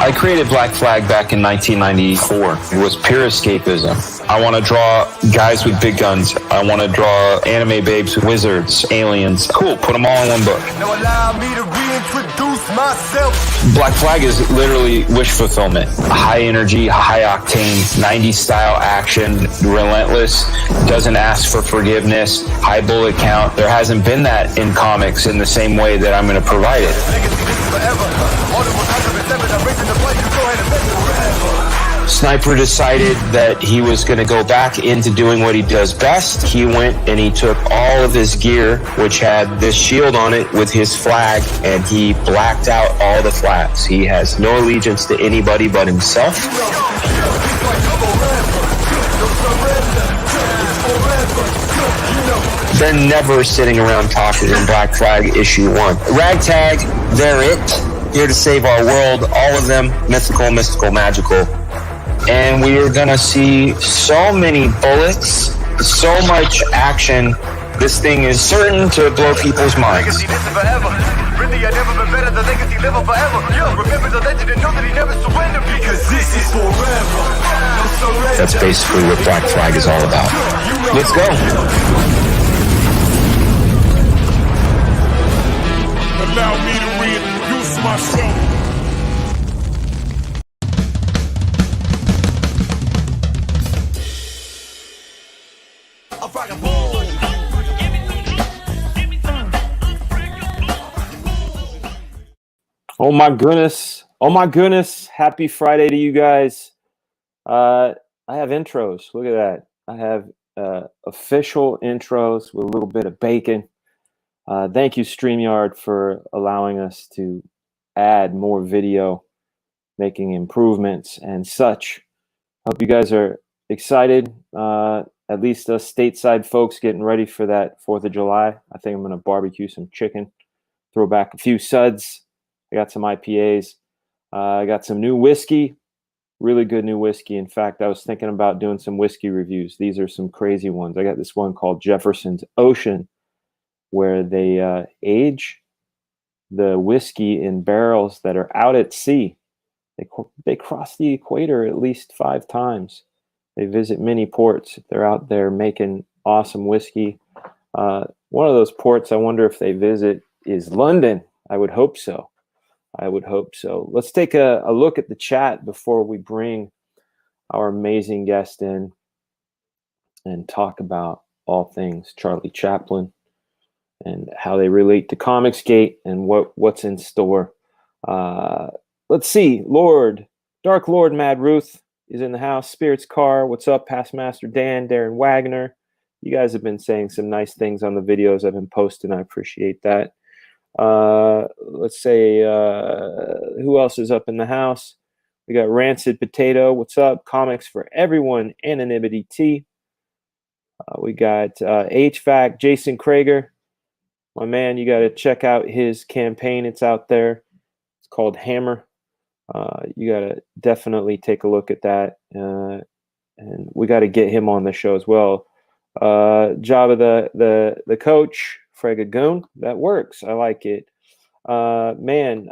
I created Black Flag back in 1994. It was pure escapism. I want to draw guys with big guns. I want to draw anime babes, wizards, aliens. Cool, put them all in one book. Now allow me to reintroduce myself. Black Flag is literally wish fulfillment. High energy, high octane, 90s style action, relentless, doesn't ask for forgiveness, high bullet count. There hasn't been that in comics in the same way that I'm going to provide it. Sniper decided that he was going to go back into doing what he does best. He went and he took all of his gear, which had this shield on it with his flag, and he blacked out all the flags. He has no allegiance to anybody but himself. They're never sitting around talking in Black Flag issue 1. Ragtag, they're it. Here to save our world. All of them mythical, magical. And we are going to see so many bullets, so much action. This thing is certain to blow people's minds. Really, I never been better. The legacy live forever. Remember the legend and know that he never surrendered, because this is forever. No surrender. That's basically what Black Flag is all about. Let's go. Allow me to reintroduce myself. Oh my goodness. Oh my goodness. Happy Friday to you guys. I have intros. Look at that. I have official intros with a little bit of bacon. Thank you, StreamYard, for allowing us to add more video, making improvements and such. Hope you guys are excited. At least us stateside folks getting ready for that 4th of July. I think I'm going to barbecue some chicken, throw back a few suds. I got some IPAs. I got some new whiskey, really good new whiskey. In fact, I was thinking about doing some whiskey reviews. These are some crazy ones. I got this one called Jefferson's Ocean, where they age the whiskey in barrels that are out at sea. They cross the equator at least 5 times. They visit many ports. They're out there making awesome whiskey. One of those ports I wonder if they visit is London. I would hope so. I would hope so. Let's take a look at the chat before we bring our amazing guest in and talk about all things Charlie Chaplin and how they relate to Comicsgate and what's in store. Let's see. Dark Lord Mad Ruth is in the house. Spirits Car, what's up? Past Master Dan, Darren Wagner. You guys have been saying some nice things on the videos I've been posting. I appreciate that. Let's say, who else is up in the house? We got Rancid Potato. What's up? Comics for Everyone. Anonymity T. We got HVAC. Jason Krager. My man, you got to check out his campaign. It's out there. It's called Hammer. You got to definitely take a look at that. And we got to get him on the show as well. Jabba the coach. Fragaboom, that works. I like it. DLP's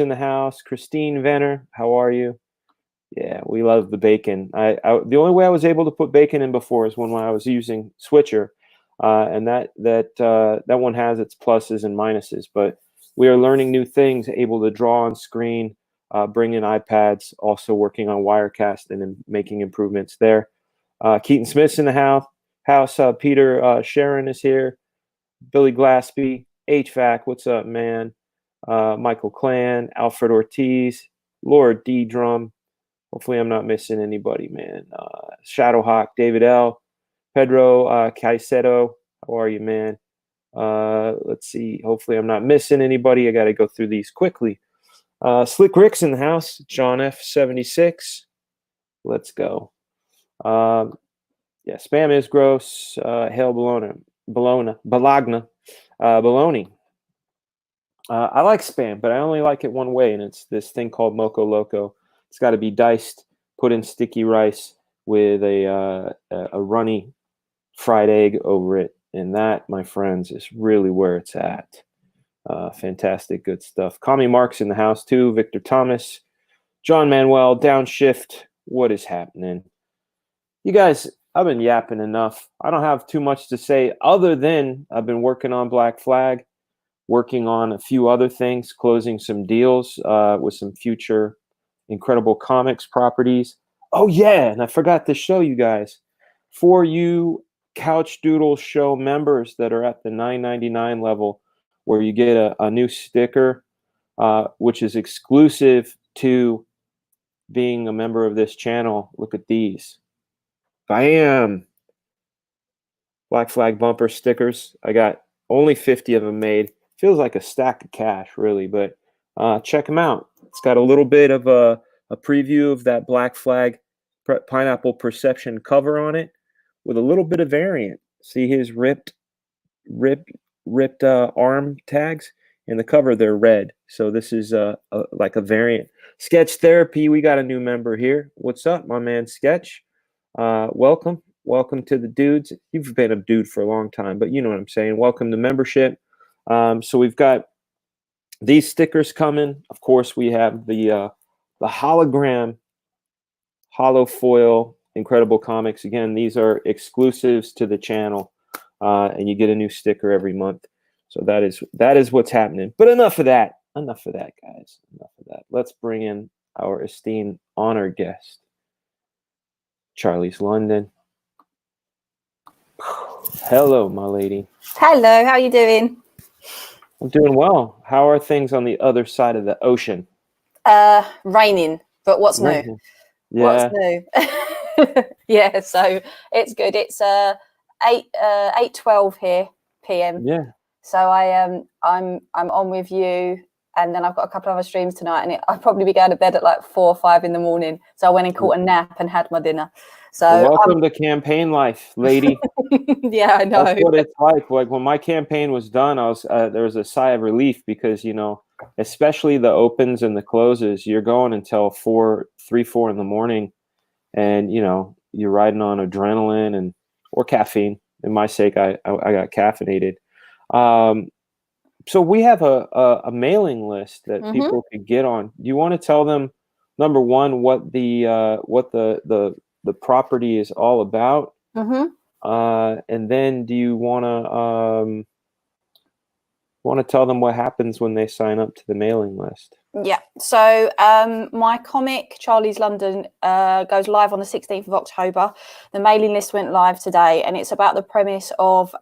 in the house. Christine Venner, how are you? Yeah, we love the bacon. The only way I was able to put bacon in before is when I was using Switcher, and that one has its pluses and minuses. But we are learning new things, able to draw on screen, bring in iPads, also working on Wirecast and making improvements there. Keaton Smith's in the house. Peter Sharon is here. Billy Glaspie, HVAC, what's up, man? Michael Clan, Alfred Ortiz, Lord D Drum. Hopefully I'm not missing anybody, man. Shadowhawk, David L. Pedro Caicedo, how are you, man? Let's see. Hopefully I'm not missing anybody. I got to go through these quickly. Slick Rick's in the house. John F76. Let's go. Yeah, spam is gross. Hail Bologna. I like spam, but I only like it one way, and it's this thing called Moco Loco. It's got to be diced, put in sticky rice with a runny fried egg over it, and that, my friends, is really where it's at. Fantastic, good stuff. Commie Mark's in the house too. Victor Thomas, John Manuel, Downshift. What is happening? You guys, I've been yapping enough. I don't have too much to say other than I've been working on Black Flag, working on a few other things, closing some deals with some future Incredible Comics properties. Oh, yeah, and I forgot to show you guys. For you Couchdoodles show members that are at the $9.99 level, where you get a new sticker, which is exclusive to being a member of this channel. Look at these. Bam! Black Flag bumper stickers. I got only 50 of them made. Feels like a stack of cash, really, but check them out. It's got a little bit of a preview of that Black Flag Pineapple Perception cover on it with a little bit of variant. See his ripped arm tags? In the cover, they're red. So this is like a variant. Sketch Therapy, we got a new member here. What's up, my man Sketch? Welcome to the dudes. You've been a dude for a long time, but you know what I'm saying. Welcome to membership. So we've got these stickers coming. Of course, we have the hologram, holo foil, Incredible Comics. Again, these are exclusives to the channel, and you get a new sticker every month. So that is what's happening. But enough of that. Enough of that, guys. Enough of that. Let's bring in our esteemed honored guest, Charlie's London. Hello, my lady. Hello, how are you doing? I'm doing well. How are things on the other side of the ocean? Raining, but what's Raining. new? Yeah. What's new? Yeah, so it's good. It's 8:12 here PM. Yeah. So I'm on with you, and then I've got a couple of other streams tonight, and I'll probably be going to bed at like 4 or 5 in the morning. So I went and caught a nap and had my dinner. So welcome to campaign life, lady. Yeah, I know. That's what it's like. Like when my campaign was done, I was there was a sigh of relief because especially the opens and the closes, you're going until 3, 4 in the morning, and you're riding on adrenaline or caffeine. In my sake, I got caffeinated. So we have a mailing list that people could get on. Do you want to tell them, number one, what the property is all about? And then do you want to tell them what happens when they sign up to the mailing list? Yeah. So my comic, Charlie's London, goes live on the 16th of October. The mailing list went live today, and it's about the premise of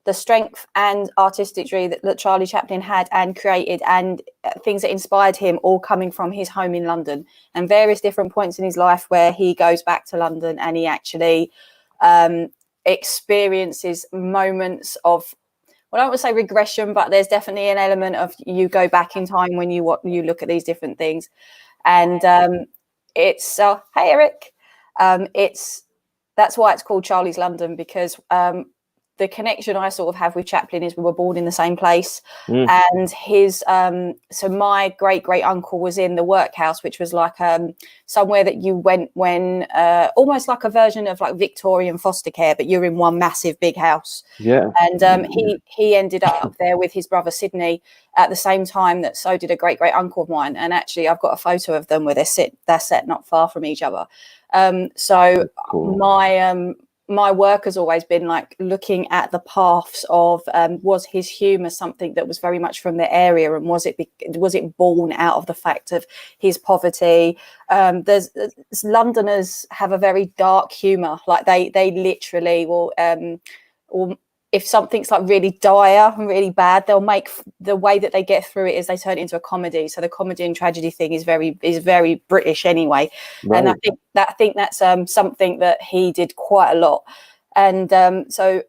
the strength and artistry that Charlie Chaplin had and created, and things that inspired him, all coming from his home in London, and various different points in his life where he goes back to London and he actually experiences moments of, well, I don't want to say regression, but there's definitely an element of you go back in time when you look at these different things. And it's hey Eric, that's why it's called Charlie's London, because the connection I sort of have with Chaplin is we were born in the same place, and his so my great uncle was in the workhouse, which was like somewhere that you went when almost like a version of like Victorian foster care, but you're in one massive big house. Yeah. And he ended up there with his brother Sydney at the same time that so did a great uncle of mine, and actually I've got a photo of them where they're set not far from each other. So cool. My work has always been like looking at the paths of was his humour something that was very much from the area, and was it born out of the fact of his poverty? Londoners have a very dark humour, like they literally will if something's like really dire and really bad, they'll make the way that they get through it is they turn it into a comedy. So the comedy and tragedy thing is very British anyway. Right. And I think that's something that he did quite a lot. And so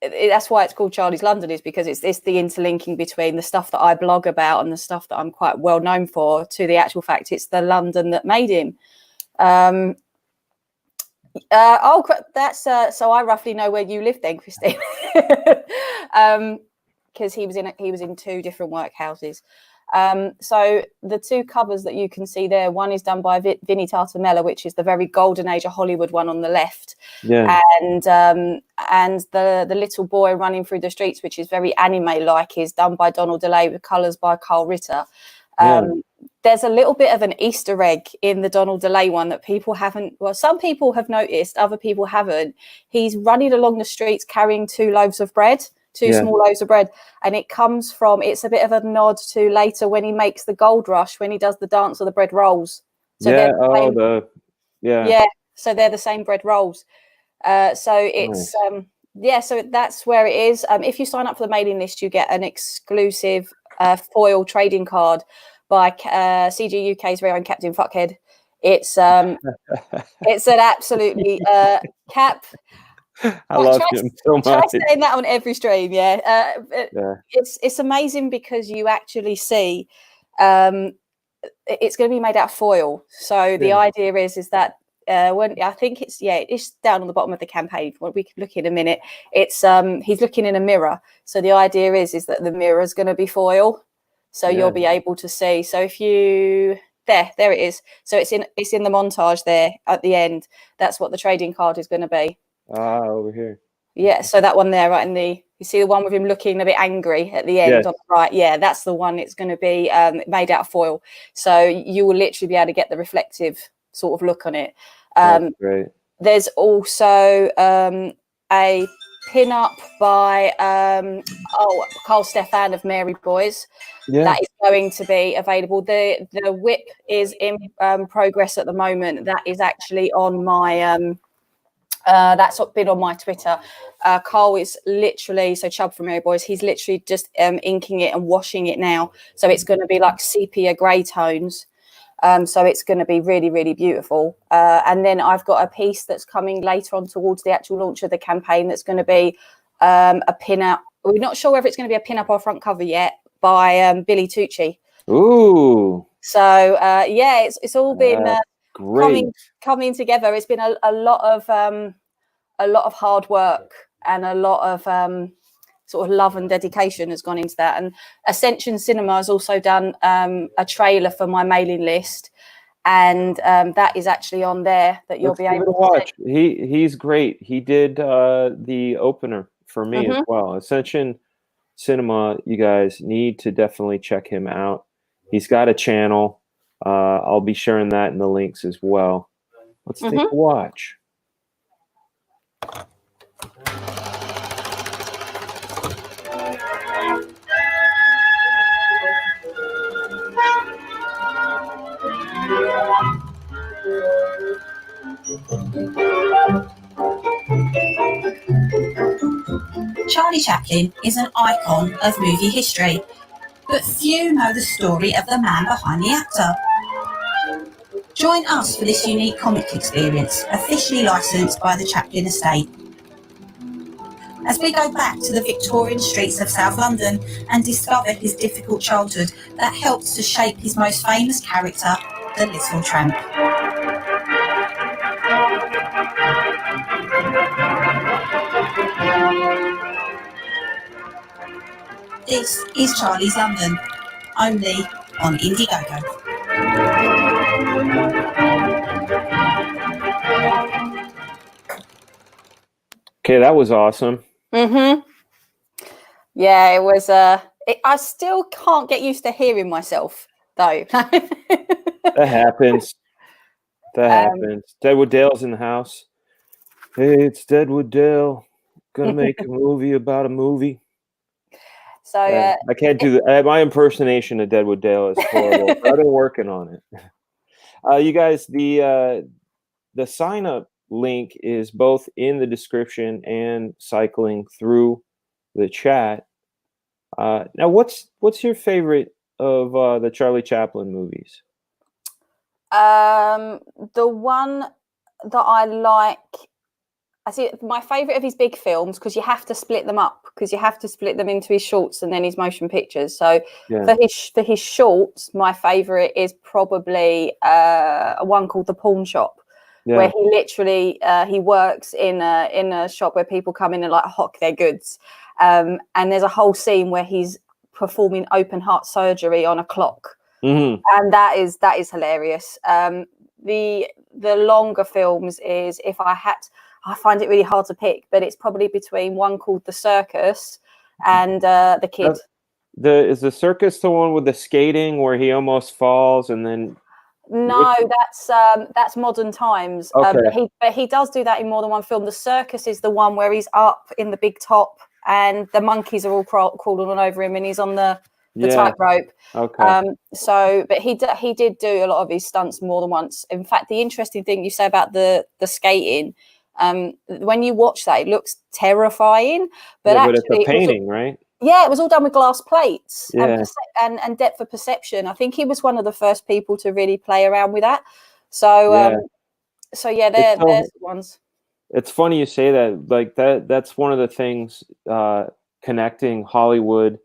that's why it's called Charlie's London, is because it's the interlinking between the stuff that I blog about and the stuff that I'm quite well known for to the actual fact it's the London that made him. That's so I roughly know where you live then, Christine, because he was in 2 different workhouses. So the two covers that you can see there, one is done by Vinnie Tartamella, which is the very golden age of Hollywood one on the left. Yeah. And the little boy running through the streets, which is very anime-like, is done by Donald DeLay with colours by Carl Ritter. There's a little bit of an Easter egg in the Donald DeLay one that people haven't, well, some people have noticed, other people haven't. He's running along the streets carrying two small loaves of bread, and it comes from, it's a bit of a nod to later when he makes the gold rush, when he does the dance of the bread rolls. So so they're the same bread rolls. So it's nice. So that's where it is. If you sign up for the mailing list, you get an exclusive foil trading card by CG UK's very own Captain Fuckhead. It's it's an absolutely Cap. I love him so much. Try saying that on every stream, It's amazing because you actually see it's going to be made out of foil. So the idea is that when I think it's down on the bottom of the campaign. We can look in a minute. It's he's looking in a mirror. So the idea is that the mirror is going to be foil. So you'll be able to see. So if you there it is. So it's in the montage there at the end. That's what the trading card is going to be. Over here. Yeah, so that one there, right in you see the one with him looking a bit angry at the end on the right. Yeah, that's the one. It's going to be made out of foil. So you will literally be able to get the reflective sort of look on it. Great. There's also a pin-up by Carl Stefan of Mary Boys. That is going to be available. The whip is in progress at the moment. That is actually on my that's been on my Twitter. Carl is literally, so Chubb from Mary Boys, he's literally just inking it and washing it now. So it's going to be like sepia grey tones. So it's going to be really, really beautiful. And then I've got a piece that's coming later on towards the actual launch of the campaign that's going to be a pin-up. We're not sure whether it's going to be a pin-up or front cover yet, by Billy Tucci. Ooh. So it's all been great. coming together. It's been a lot of hard work and a lot of sort of love and dedication has gone into that. And Ascension Cinema has also done a trailer for my mailing list, and that is actually on there that you'll be able to watch. He's great. He did the opener for me as well. Ascension Cinema, you guys need to definitely check him out. He's got a channel. I'll be sharing that in the links as well. Let's take a watch. Charlie Chaplin is an icon of movie history, but few know the story of the man behind the actor. Join us for this unique comic experience, officially licensed by the Chaplin estate. As we go back to the Victorian streets of South London and discover his difficult childhood that helped to shape his most famous character, the Little Tramp. This is Charlie's London, only on Indiegogo. Okay, that was awesome. Yeah, it was. I still can't get used to hearing myself, though. That happens. That happens. Deadwood Dale's in the house. Hey, it's Deadwood Dale. Gonna make a movie about a movie. So I can't do that. My impersonation of Deadwood Dale is horrible. But I've been working on it. You guys, the sign up link is both in the description and cycling through the chat. Now, what's your favorite of the Charlie Chaplin movies? The one that I like, I see my favorite of his big films, because you have to split them up, because you have to split them into his shorts and then his motion pictures. So for his shorts, my favorite is probably one called The Pawn Shop, where he literally he works in a shop where people come in and like hock their goods, and there's a whole scene where he's performing open heart surgery on a clock. Mm-hmm. And that is hilarious. The longer films is, if I find it really hard to pick, but it's probably between one called The Circus and The Kid. Is the circus the one with the skating where he almost falls and then? No, that's Modern Times. Okay. But he does do that in more than one film. The Circus is the one where he's up in the big top and the monkeys are all crawling all over him and he's on the tightrope. Okay. But he did do a lot of his stunts more than once. In fact, the interesting thing you say about the skating, when you watch that, it looks terrifying. But but actually, it's a painting, right? Yeah, it was all done with glass plates Yeah. and depth of perception. I think he was one of the first people to really play around with that. So, there's ones. It's funny you say that. Like that's one of the things connecting Hollywood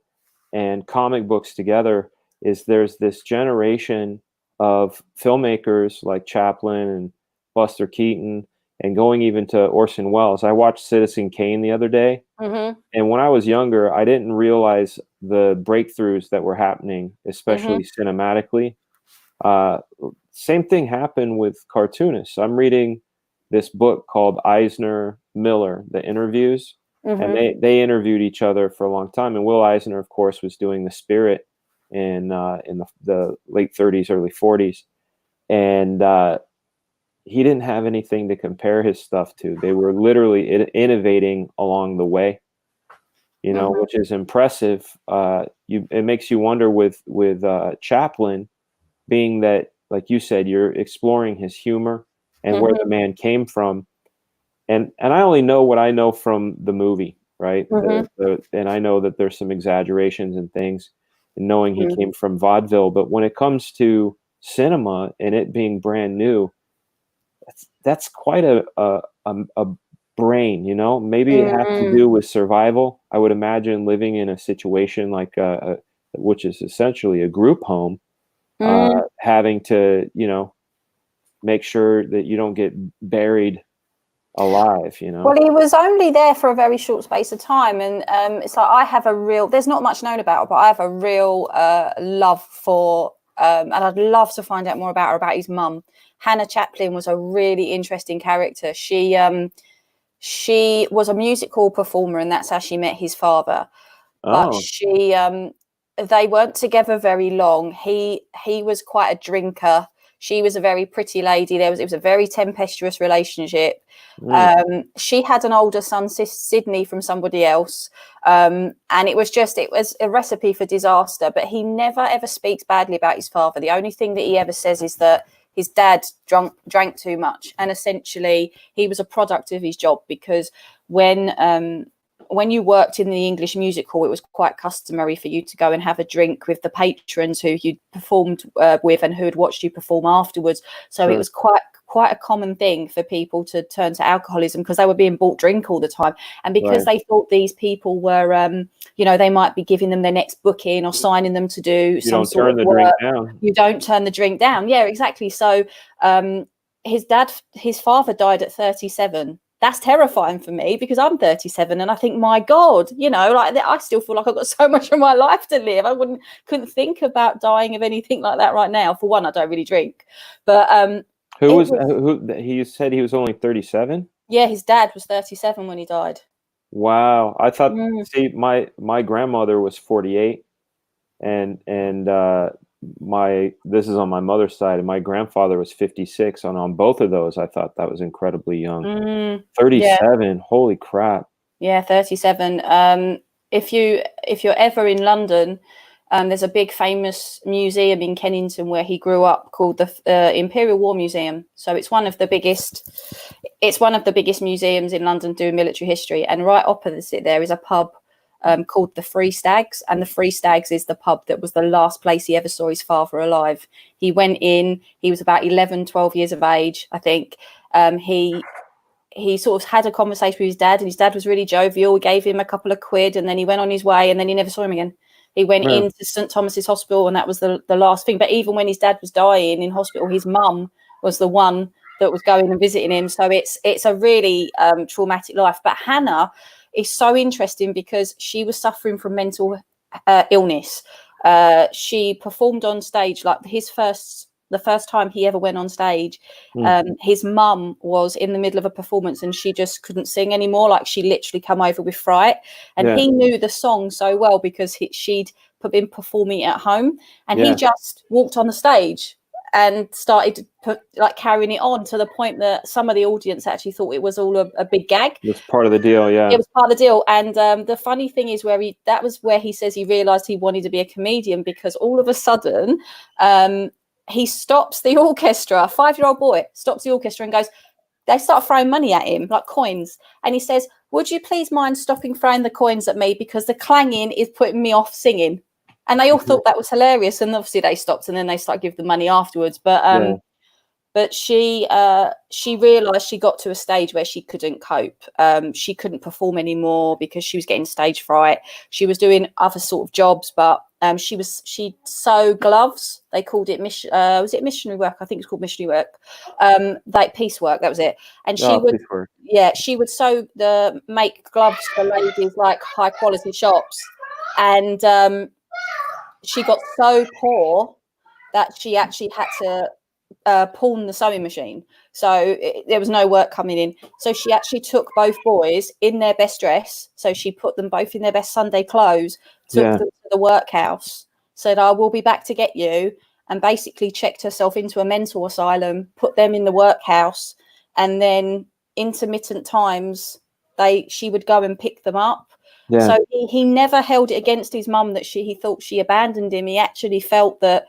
and comic books together is there's this generation of filmmakers like Chaplin and Buster Keaton and going even to Orson Welles. I watched Citizen Kane the other day. Mm-hmm. And when I was younger, I didn't realize the breakthroughs that were happening, especially cinematically. Same thing happened with cartoonists. I'm reading this book called Eisner Miller, The Interviews, and they interviewed each other for a long time. And Will Eisner, of course, was doing The Spirit in the late 30s, early 40s. And he didn't have anything to compare his stuff to. They were literally innovating along the way, which is impressive. It makes you wonder with Chaplin, being that, like you said, you're exploring his humor and where the man came from. And I only know what I know from the movie, right? And I know that there's some exaggerations and things, and knowing he came from vaudeville. But when it comes to cinema and it being brand new, that's quite a brain, maybe it has to do with survival. I would imagine living in a situation like which is essentially a group home, having to make sure that you don't get buried alive. Well, he was only there for a very short space of time, and it's like I have there's not much known about it, but I have a real love for and I'd love to find out more about his mum. Hannah Chaplin was a really interesting character. She was a musical performer, and that's how she met his father. But they weren't together very long. He was quite a drinker. She was a very pretty lady. It was a very tempestuous relationship. She had an older son, Sydney, from somebody else. And it was a recipe for disaster. But he never, ever speaks badly about his father. The only thing that he ever says is that his dad drank too much. And essentially, he was a product of his job, because when you worked in the English music hall, it was quite customary for you to go and have a drink with the patrons who you'd performed with and who had watched you perform afterwards. So it was quite a common thing for people to turn to alcoholism, because they were being bought drink all the time. And because they thought these people were, they might be giving them their next booking or signing them to do some sort of work. You don't turn the drink down. Yeah, exactly. So his father died at 37. That's terrifying for me, because I'm 37 and I think, my God, I still feel like I've got so much of my life to live. I couldn't think about dying of anything like that right now. For one, I don't really drink. But he said he was only 37? Yeah, his dad was 37 when he died. Wow. I thought, see, my grandmother was 48 and this is on my mother's side, and my grandfather was 56. On both of those, I thought that was incredibly young. 37, yeah. Holy crap. Yeah, 37. If you're ever in London, there's a big famous museum in Kennington where he grew up called the Imperial War Museum. So it's one of the biggest museums in London doing military history. And right opposite there is a pub called the Three Stags, and the Three Stags is the pub that was the last place he ever saw his father alive. He went in, he was about 11, 12 years of age, I think. He sort of had a conversation with his dad, and his dad was really jovial. He gave him a couple of quid, and then he went on his way, and then he never saw him again. He went into St Thomas's Hospital, and that was the last thing. But even when his dad was dying in hospital, his mum was the one that was going and visiting him. So it's a really traumatic life. But Hannah is so interesting because she was suffering from mental illness. She performed on stage, like the first time he ever went on stage. His mum was in the middle of a performance and she just couldn't sing anymore. Like, she literally come over with fright, and he knew the song so well because she'd been performing it at home, and he just walked on the stage and started carrying it on, to the point that some of the audience actually thought it was all a big gag. It was part of the deal. Yeah, it was part of the deal. And the funny thing is, that was where he says he realized he wanted to be a comedian, because all of a sudden he stops the orchestra. A 5-year-old boy stops the orchestra and goes, they start throwing money at him, like coins. And he says, would you please mind stopping throwing the coins at me, because the clanging is putting me off singing. And they all thought that was hilarious. And obviously they stopped, and then they started giving the money afterwards. But she realised she got to a stage where she couldn't cope. She couldn't perform anymore because she was getting stage fright. She was doing other sort of jobs, but she'd sew gloves. They called it was it missionary work? I think it's called missionary work. Like piecework, that was it. And she would make gloves for ladies, like high quality shops. And she got so poor that she actually had to pawn the sewing machine, so there was no work coming in. So she actually took both boys in their best dress, so she put them both in their best Sunday clothes, took them to the workhouse, said, I will be back to get you, and basically checked herself into a mental asylum, put them in the workhouse, and then intermittent times she would go and pick them up. So he never held it against his mum that he thought she abandoned him. He actually felt that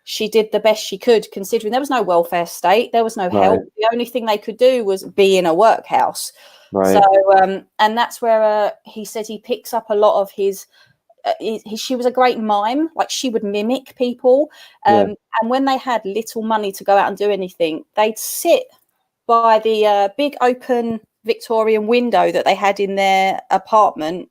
she did the best she could, considering there was no welfare state, there was no help. The only thing they could do was be in a workhouse. So and that's where he said he picks up a lot of his she was a great mime. Like, she would mimic people, and when they had little money to go out and do anything, they'd sit by the big open Victorian window that they had in their apartment,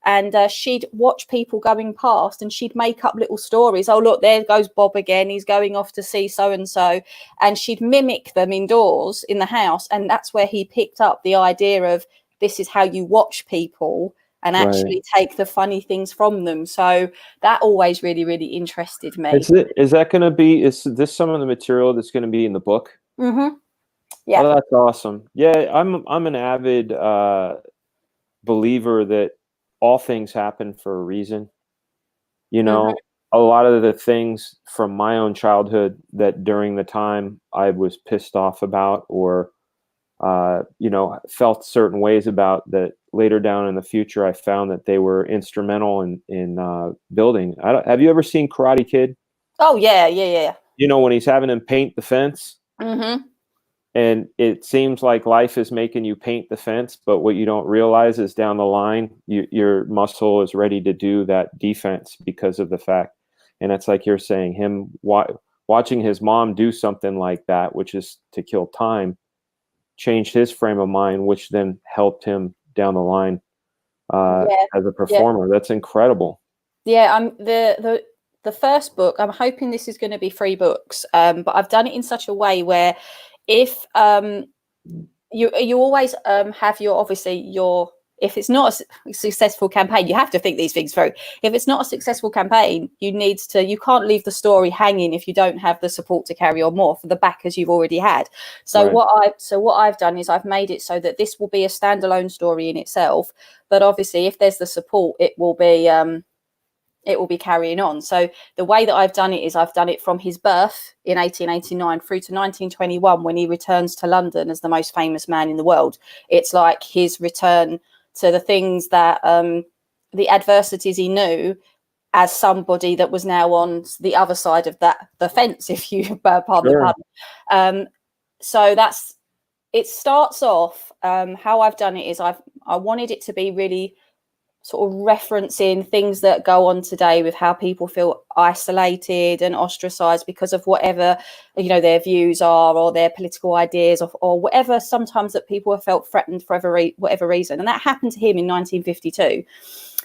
and she'd watch people going past, and she'd make up little stories. Oh, look, there goes Bob again, he's going off to see so and so. And she'd mimic them indoors in the house, and that's where he picked up the idea of, this is how you watch people and actually take the funny things from them. So that always really, really interested me. Is that going to be, is this some of the material that's going to be in the book? Yeah. Oh, that's awesome. Yeah, I'm an avid believer that all things happen for a reason. You know, a lot of the things from my own childhood that during the time I was pissed off about, or felt certain ways about, that later down in the future I found that they were instrumental in building. Have you ever seen Karate Kid? Oh yeah. You know, when he's having him paint the fence, and it seems like life is making you paint the fence, but what you don't realize is down the line, your muscle is ready to do that defense because of the fact. And it's like you're saying, him watching his mom do something like that, which is to kill time, changed his frame of mind, which then helped him down the line as a performer. That's incredible. Yeah, the first book, I'm hoping this is going to be 3 books, but I've done it in such a way where, if you always have if it's not a successful campaign, you have to think these things through. If it's not a successful campaign, you can't leave the story hanging if you don't have the support to carry on more for the backers you've already had. So what I've done is I've made it so that this will be a standalone story in itself, but obviously if there's the support, it will be carrying on. So the way that I've done it is I've done it from his birth in 1889 through to 1921, when he returns to London as the most famous man in the world. It's like his return to the things that the adversities he knew as somebody that was now on the other side of the fence, if you pardon the pun. So it starts off, how I've done it is I wanted it to be really sort of referencing things that go on today with how people feel isolated and ostracized because of whatever, their views are, or their political ideas, or whatever, sometimes that people have felt threatened for whatever reason. And that happened to him in 1952.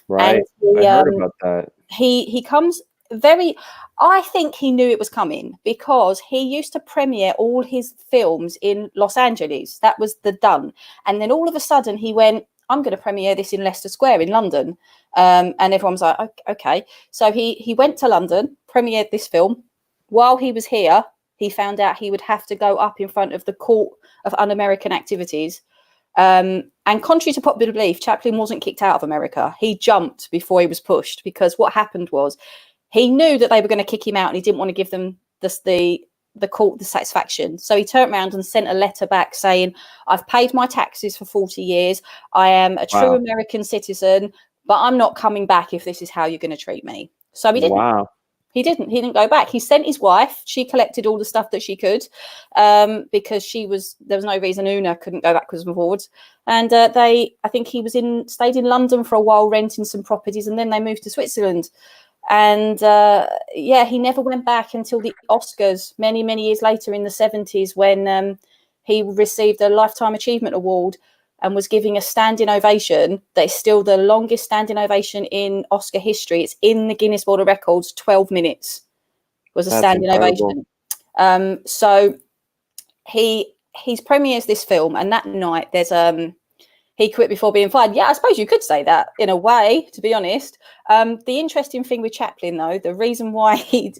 Right. And I heard about that. He comes I think he knew it was coming, because he used to premiere all his films in Los Angeles. That was the done. And then all of a sudden he went, I'm going to premiere this in Leicester Square in London. And everyone's like, okay. So he went to London, premiered this film. While he was here, he found out he would have to go up in front of the Court of Un-American Activities. And contrary to popular belief, Chaplin wasn't kicked out of America. He jumped before he was pushed, because what happened was he knew that they were going to kick him out and he didn't want to give them the court the satisfaction. So he turned around and sent a letter back saying, I've paid my taxes for 40 years. I am a true American citizen, but I'm not coming back if this is how you're going to treat me. So he didn't. Wow. He didn't go back. He sent his wife. She collected all the stuff that she could, because there was no reason Una couldn't go backwards and forwards. And I think he stayed in London for a while, renting some properties, and then they moved to Switzerland. And he never went back until the Oscars many, many years later in the 70s, when he received a Lifetime Achievement Award and was giving a standing ovation. That is still the longest standing ovation in Oscar history. It's in the Guinness World of Records. 12 minutes was a standing ovation. So he's premieres this film, and that night there's he quit before being fired. Yeah, I suppose you could say that in a way, to be honest. The interesting thing with Chaplin, though, the reason why he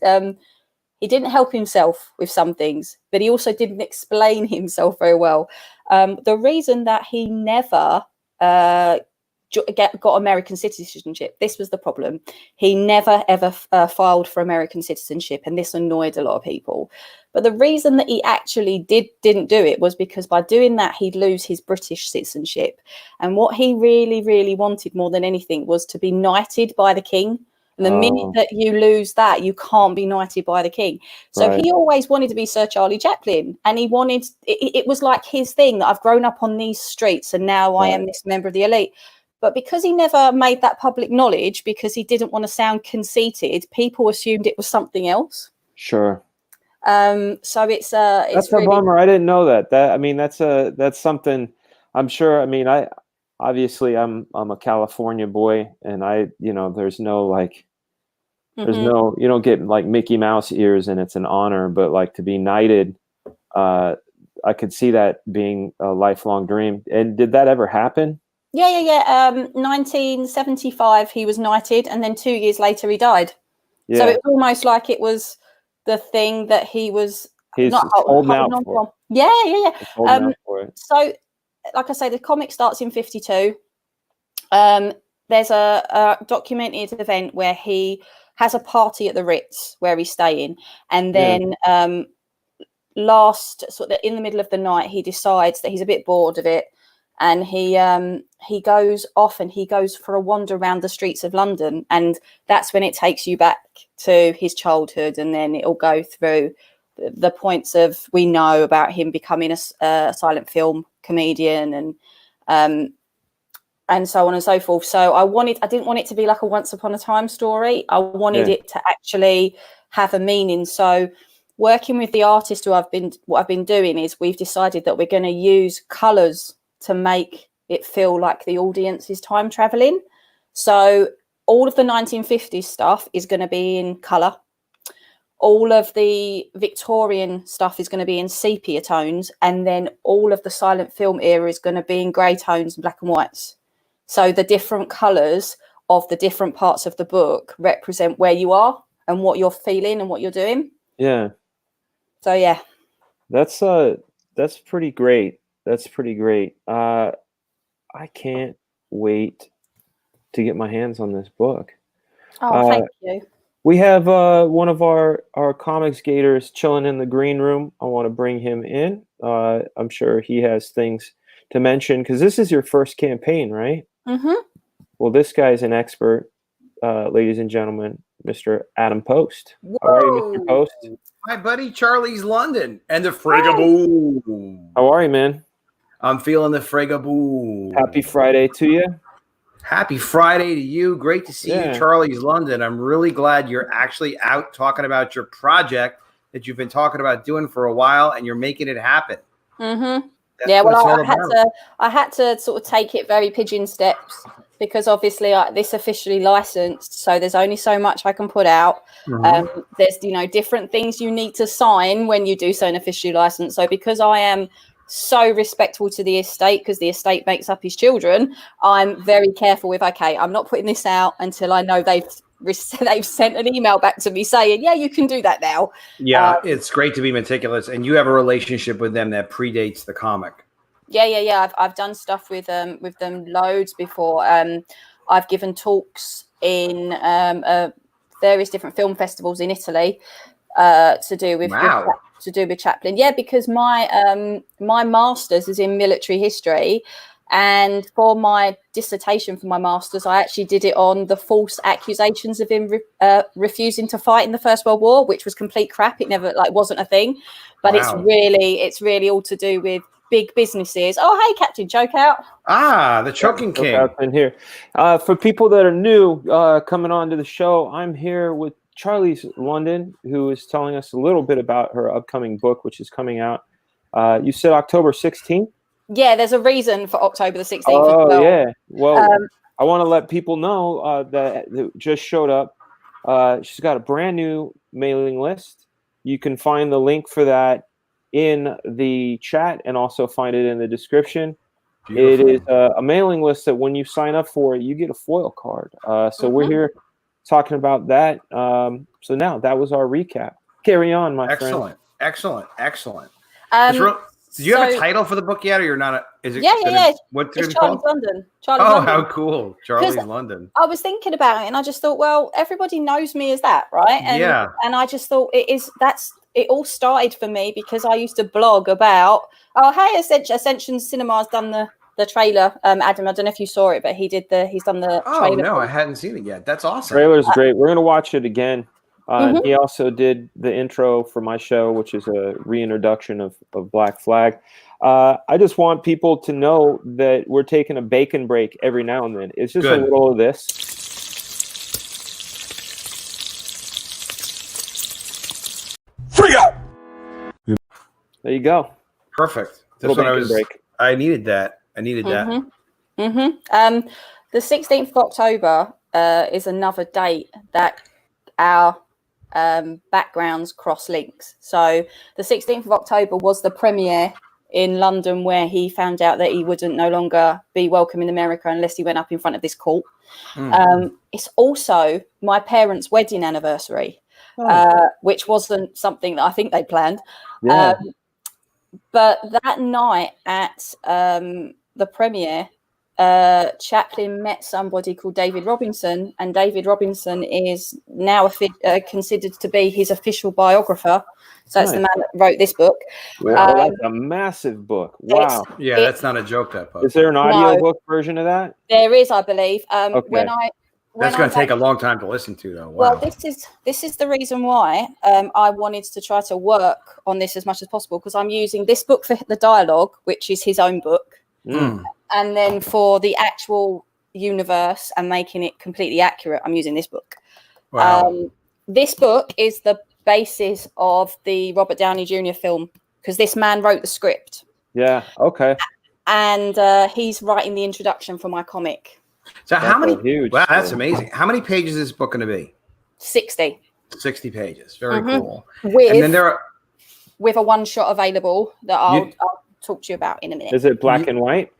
didn't help himself with some things, but he also didn't explain himself very well. The reason that he never got American citizenship, this was the problem. He never, ever filed for American citizenship, and this annoyed a lot of people. But the reason that he actually didn't do it was because by doing that, he'd lose his British citizenship. And what he really, really wanted more than anything was to be knighted by the king. And the minute that you lose that, you can't be knighted by the king. So he always wanted to be Sir Charlie Chaplin. And he wanted, it was like his thing that I've grown up on these streets and now I am this member of the elite. But because he never made that public knowledge, because he didn't want to sound conceited, people assumed it was something else. Sure. So it's that's really a bummer. I didn't know that. That's something. I'm sure. I mean, I'm a California boy, and there's no there's no, you don't get like Mickey Mouse ears, and it's an honor. But like to be knighted, I could see that being a lifelong dream. And did that ever happen? Yeah. 1975, he was knighted, and then 2 years later, he died. Yeah. So it's almost like it was the thing that he's not holding on for. Yeah. So, like I say, the comic starts in 52. There's a documented event where he has a party at the Ritz where he's staying, and then in the middle of the night, he decides that he's a bit bored of it, and he goes off and he goes for a wander around the streets of London, and that's when it takes you back to his childhood, and then it'll go through the points of we know about him becoming a silent film comedian and so on and so forth. So I didn't want it to be like a once upon a time story. I wanted it to actually have a meaning. So working with the artist what I've been doing is we've decided that we're going to use colours to make it feel like the audience is time traveling. So all of the 1950s stuff is going to be in colour. All of the Victorian stuff is going to be in sepia tones, and then all of the silent film era is going to be in grey tones and black and whites. So the different colours of the different parts of the book represent where you are and what you're feeling and what you're doing. Yeah. So yeah. That's pretty great. That's pretty great. I can't wait to get my hands on this book. Oh, thank you. We have one of our comics gators chilling in the green room. I want to bring him in. I'm sure he has things to mention, because this is your first campaign, right? Mm-hmm. Well, this guy's an expert, ladies and gentlemen, Mr. Adam Post. Whoa. How are you, Mr. Post? My buddy Charlie's London and the Fragaboom. How are you, man? I'm feeling the Fragaboom. Happy Friday to you. Happy Friday to you. Great to see you, Charlie's London. I'm really glad you're actually out talking about your project that you've been talking about doing for a while, and you're making it happen. Mm-hmm. Yeah, well, I had to sort of take it very pigeon steps, because obviously this officially licensed, so there's only so much I can put out. Mm-hmm. There's different things you need to sign when you do so an officially licensed. So because I am so respectful to the estate because the estate makes up his children. I'm very careful with, okay, I'm not putting this out until I know they've sent an email back to me saying, yeah, you can do that now. Yeah, it's great to be meticulous, and you have a relationship with them that predates the comic. Yeah. I've done stuff with them loads before. I've given talks in various different film festivals in Italy to do with Chaplin. Yeah, because my master's is in military history, and for my dissertation for my master's, I actually did it on the false accusations of him refusing to fight in the First World War, which was complete crap. It never wasn't a thing, but it's really all to do with big businesses. Oh, hey, Captain Chokeout. The Choking King. In here. For people that are new coming on to the show, I'm here with Charlie's London, who is telling us a little bit about her upcoming book, which is coming out. You said October 16th? Yeah, there's a reason for October the 16th. Oh, as well. Yeah. Well, I want to let people know that just showed up. She's got a brand new mailing list. You can find the link for that in the chat and also find it in the description. Beautiful. It is a mailing list that when you sign up for it, you get a foil card. So we're here talking about that. So now that was our recap. Carry on, my friend. Excellent. Did you have a title for the book yet, or you're not? Yeah. What's it's it Charlie's called? London. How cool. Charlie's London. I was thinking about it, and I just thought, well, everybody knows me as that, right? And I just thought it all started for me because I used to blog about, Ascension Cinema's done the trailer. Adam, I don't know if you saw it, but he's done the trailer. No, I hadn't seen it yet. That's awesome. Trailer's great. We're going to watch it again. He also did the intro for my show, which is a reintroduction of Black Flag. I just want people to know that we're taking a bacon break every now and then. It's just a little of this. Free up! There you go. Perfect. That's what I needed that. The 16th of October is another date that our backgrounds cross links. So the 16th of October was the premiere in London, where he found out that he wouldn't no longer be welcome in America unless he went up in front of this court. It's also my parents' wedding anniversary, which wasn't something that I think they planned. But that night at the premiere, Chaplin met somebody called David Robinson, and David Robinson is now considered to be his official biographer. So it's the man that wrote this book. That's a massive book. Wow. That's not a joke. That book. Is there an audiobook version of that? There is, I believe. Okay. That's going to take a long time to listen to, though. Wow. Well, this is the reason why I wanted to try to work on this as much as possible, because I'm using this book for the dialogue, which is his own book. And then for the actual universe and making it completely accurate, I'm using this book. Wow. This book is the basis of the Robert Downey Jr. film, because this man wrote the script. Yeah. Okay. And he's writing the introduction for my comic. So how many? Huge. Wow, that's amazing. How many pages is this book going to be? 60. 60 pages. Very cool. And then with a one shot available that I'll talk to you about in a minute. Is it black and white?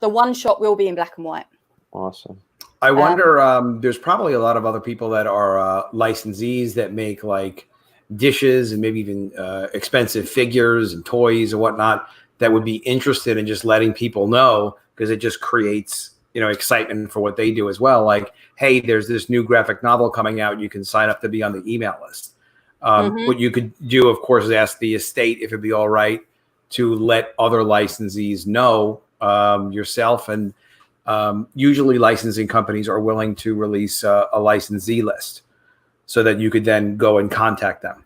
The one shot will be in black and white. Awesome. I wonder, there's probably a lot of other people that are licensees that make like dishes and maybe even expensive figures and toys and whatnot that would be interested in just letting people know, because it just creates, excitement for what they do as well. Like, hey, there's this new graphic novel coming out. You can sign up to be on the email list. What you could do, of course, is ask the estate if it'd be all right to let other licensees know yourself. And usually licensing companies are willing to release a licensee list so that you could then go and contact them.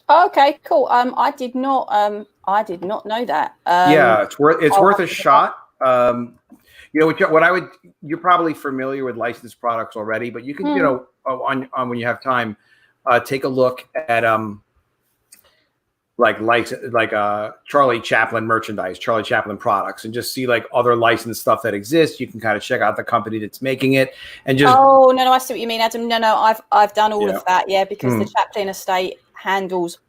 Okay, cool. I did not know that. Yeah, it's worth a shot. You're probably familiar with licensed products already, but you can, on when you have time, take a look at Charlie Chaplin merchandise, Charlie Chaplin products, and just see like other licensed stuff that exists. You can kind of check out the company that's making it, and just. Oh no, I see what you mean, Adam. No, I've done all of that, because the Chaplin estate handles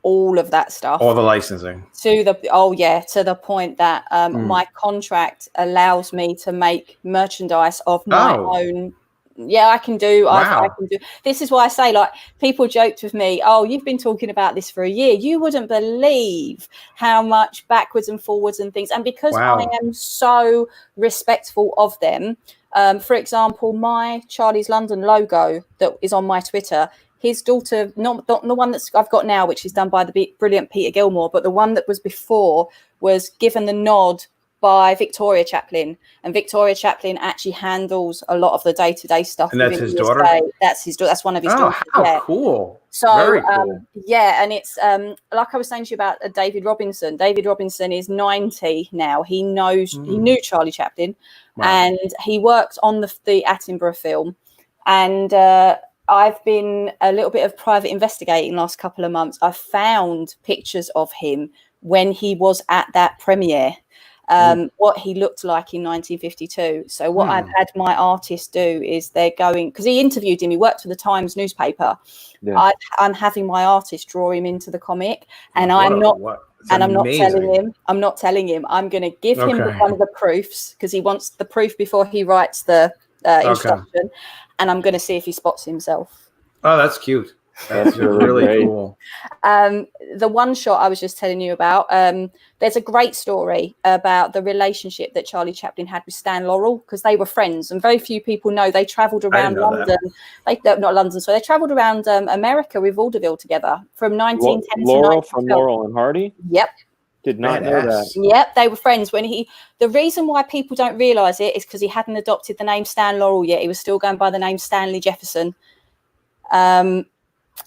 all of that stuff. All the licensing. To the point that my contract allows me to make merchandise of my own. Yeah, I can do. I can do. This is why I say, like, people joked with me, oh, you've been talking about this for a year. You wouldn't believe how much backwards and forwards and things. And because I am so respectful of them, for example, my Charlie's London logo that is on my Twitter, his daughter, not the one that I've got now, which is done by the brilliant Peter Gilmore, but the one that was before was given the nod by Victoria Chaplin, and Victoria Chaplin actually handles a lot of the day-to-day stuff. And that's his daughter? That's his daughter. That's one of his daughters. How cool. So, very cool. and it's like I was saying to you about David Robinson. David Robinson is 90 now. He knew Charlie Chaplin, and he worked on the Attenborough film. And I've been a little bit of private investigating last couple of months. I found pictures of him when he was at that premiere. What he looked like in 1952. So what I've had my artist do is they're going, because he interviewed him, he worked for the Times newspaper. Yeah. I'm having my artist draw him into the comic, and I'm not telling him. I'm going to give him one of the proofs, because he wants the proof before he writes the instruction, and I'm going to see if he spots himself. Oh, that's cute. That's really cool. The one shot I was just telling you about, there's a great story about the relationship that Charlie Chaplin had with Stan Laurel, because they were friends, and very few people know they travelled around London. Not London, so they travelled around America with vaudeville together from 1910 to 1912. From Laurel and Hardy? Yep. Did not know that. Yep, they were friends. The reason why people don't realise it is because he hadn't adopted the name Stan Laurel yet. He was still going by the name Stanley Jefferson.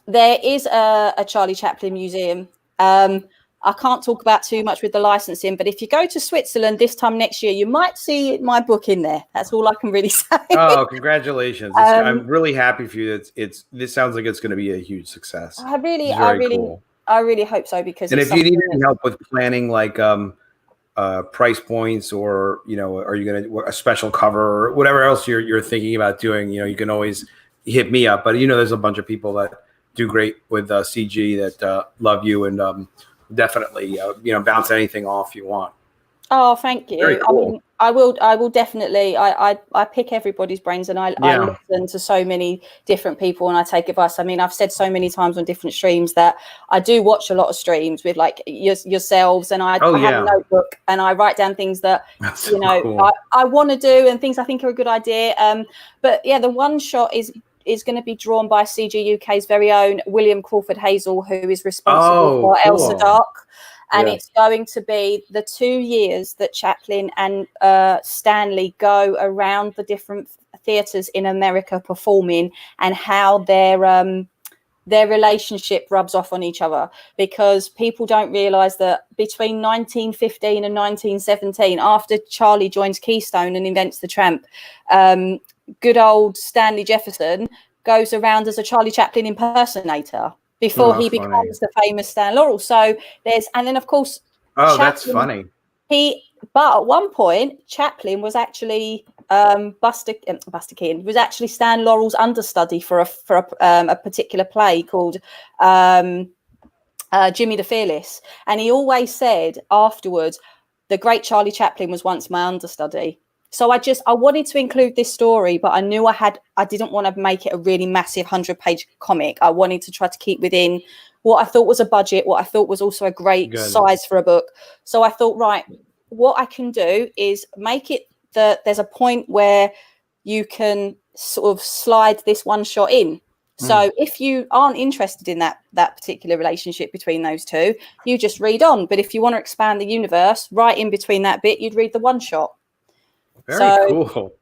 There is a Charlie Chaplin museum. I can't talk about too much with the licensing, but if you go to Switzerland this time next year, you might see my book in there. That's all I can really say. Oh, congratulations. I'm really happy for you. This sounds like it's going to be a huge success. I really hope so, because and if you need any help with planning, like price points, or are you going to a special cover or whatever else you're thinking about doing, you can always hit me up. But there's a bunch of people that do great with CG that love you, and definitely bounce anything off you want. Oh, thank you. Very cool. I will definitely. I pick everybody's brains, and I listen to so many different people, and I take advice. I mean, I've said so many times on different streams that I do watch a lot of streams with like yourselves, and I have a notebook and I write down things that cool. I want to do, and things I think are a good idea. But yeah, the one shot is going to be drawn by CG UK's very own William Crawford Hazel, who is responsible for Elsa Dark. And it's going to be the 2 years that Chaplin and Stanley go around the different theatres in America performing, and how their relationship rubs off on each other. Because people don't realise that between 1915 and 1917, after Charlie joins Keystone and invents the tramp, good old Stanley Jefferson goes around as a Charlie Chaplin impersonator before he becomes the famous Stan Laurel. So and then of course, Chaplin, that's funny. But at one point, Chaplin was actually Buster Keaton was actually Stan Laurel's understudy for a particular play called Jimmy the Fearless, and he always said afterwards, "The great Charlie Chaplin was once my understudy." So I wanted to include this story, but I knew I didn't want to make it a really massive 100-page comic. I wanted to try to keep within what I thought was a budget, what I thought was also a great size for a book. So I thought, right, what I can do is make it that there's a point where you can sort of slide this one shot in. So if you aren't interested in that particular relationship between those two, you just read on. But if you want to expand the universe, right in between that bit, you'd read the one shot. Very cool.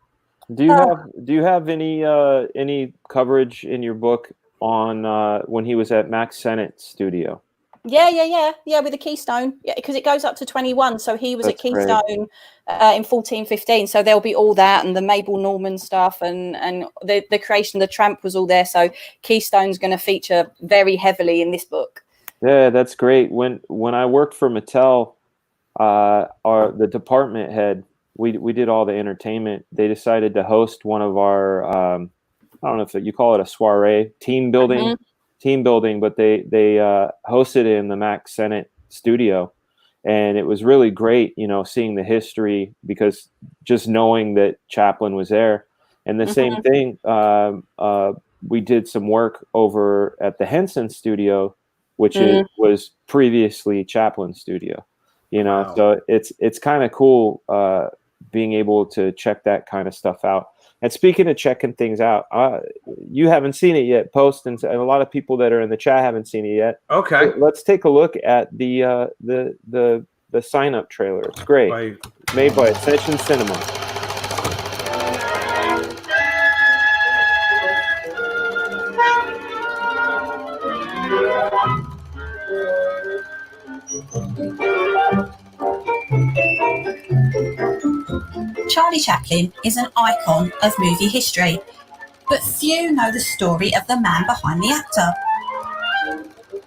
Do you have any coverage in your book on when he was at Max Sennett's studio? Yeah, with the Keystone. Yeah, because it goes up to 21. So he was at Keystone in 14-15. So there'll be all that, and the Mabel Normand stuff, and the creation of the tramp was all there. So Keystone's going to feature very heavily in this book. Yeah, that's great. When I worked for Mattel, the department head, we did all the entertainment. They decided to host one of our I don't know if you call it a soiree, team building team building, but they hosted it in the Mac Senate studio, and it was really great, you know, seeing the history, because just knowing that Chaplin was there. And the same thing, we did some work over at the Henson studio, which was previously Chaplin studio, you know. Wow. So it's kind of cool being able to check that kind of stuff out. And speaking of checking things out, you haven't seen it yet, Post, and a lot of people that are in the chat haven't seen it yet. Okay, let's take a look at the sign up trailer. It's great. Made by Ascension Cinema. Charlie Chaplin is an icon of movie history, but few know the story of the man behind the actor.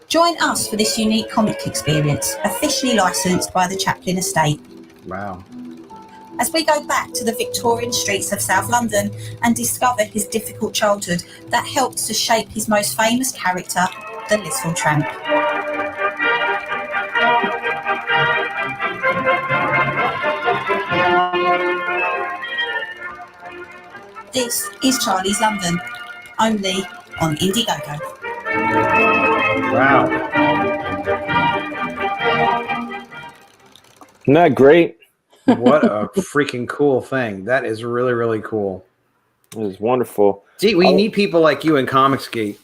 Join us for this unique comic experience, officially licensed by the Chaplin estate. Wow. As we go back to the Victorian streets of South London and discover his difficult childhood that helped to shape his most famous character, the Little Tramp. This is Charlie's London, only on Indiegogo. Wow. Isn't that great? What a freaking cool thing. That is really, really cool. It was wonderful. See, we need people like you in Comicsgate,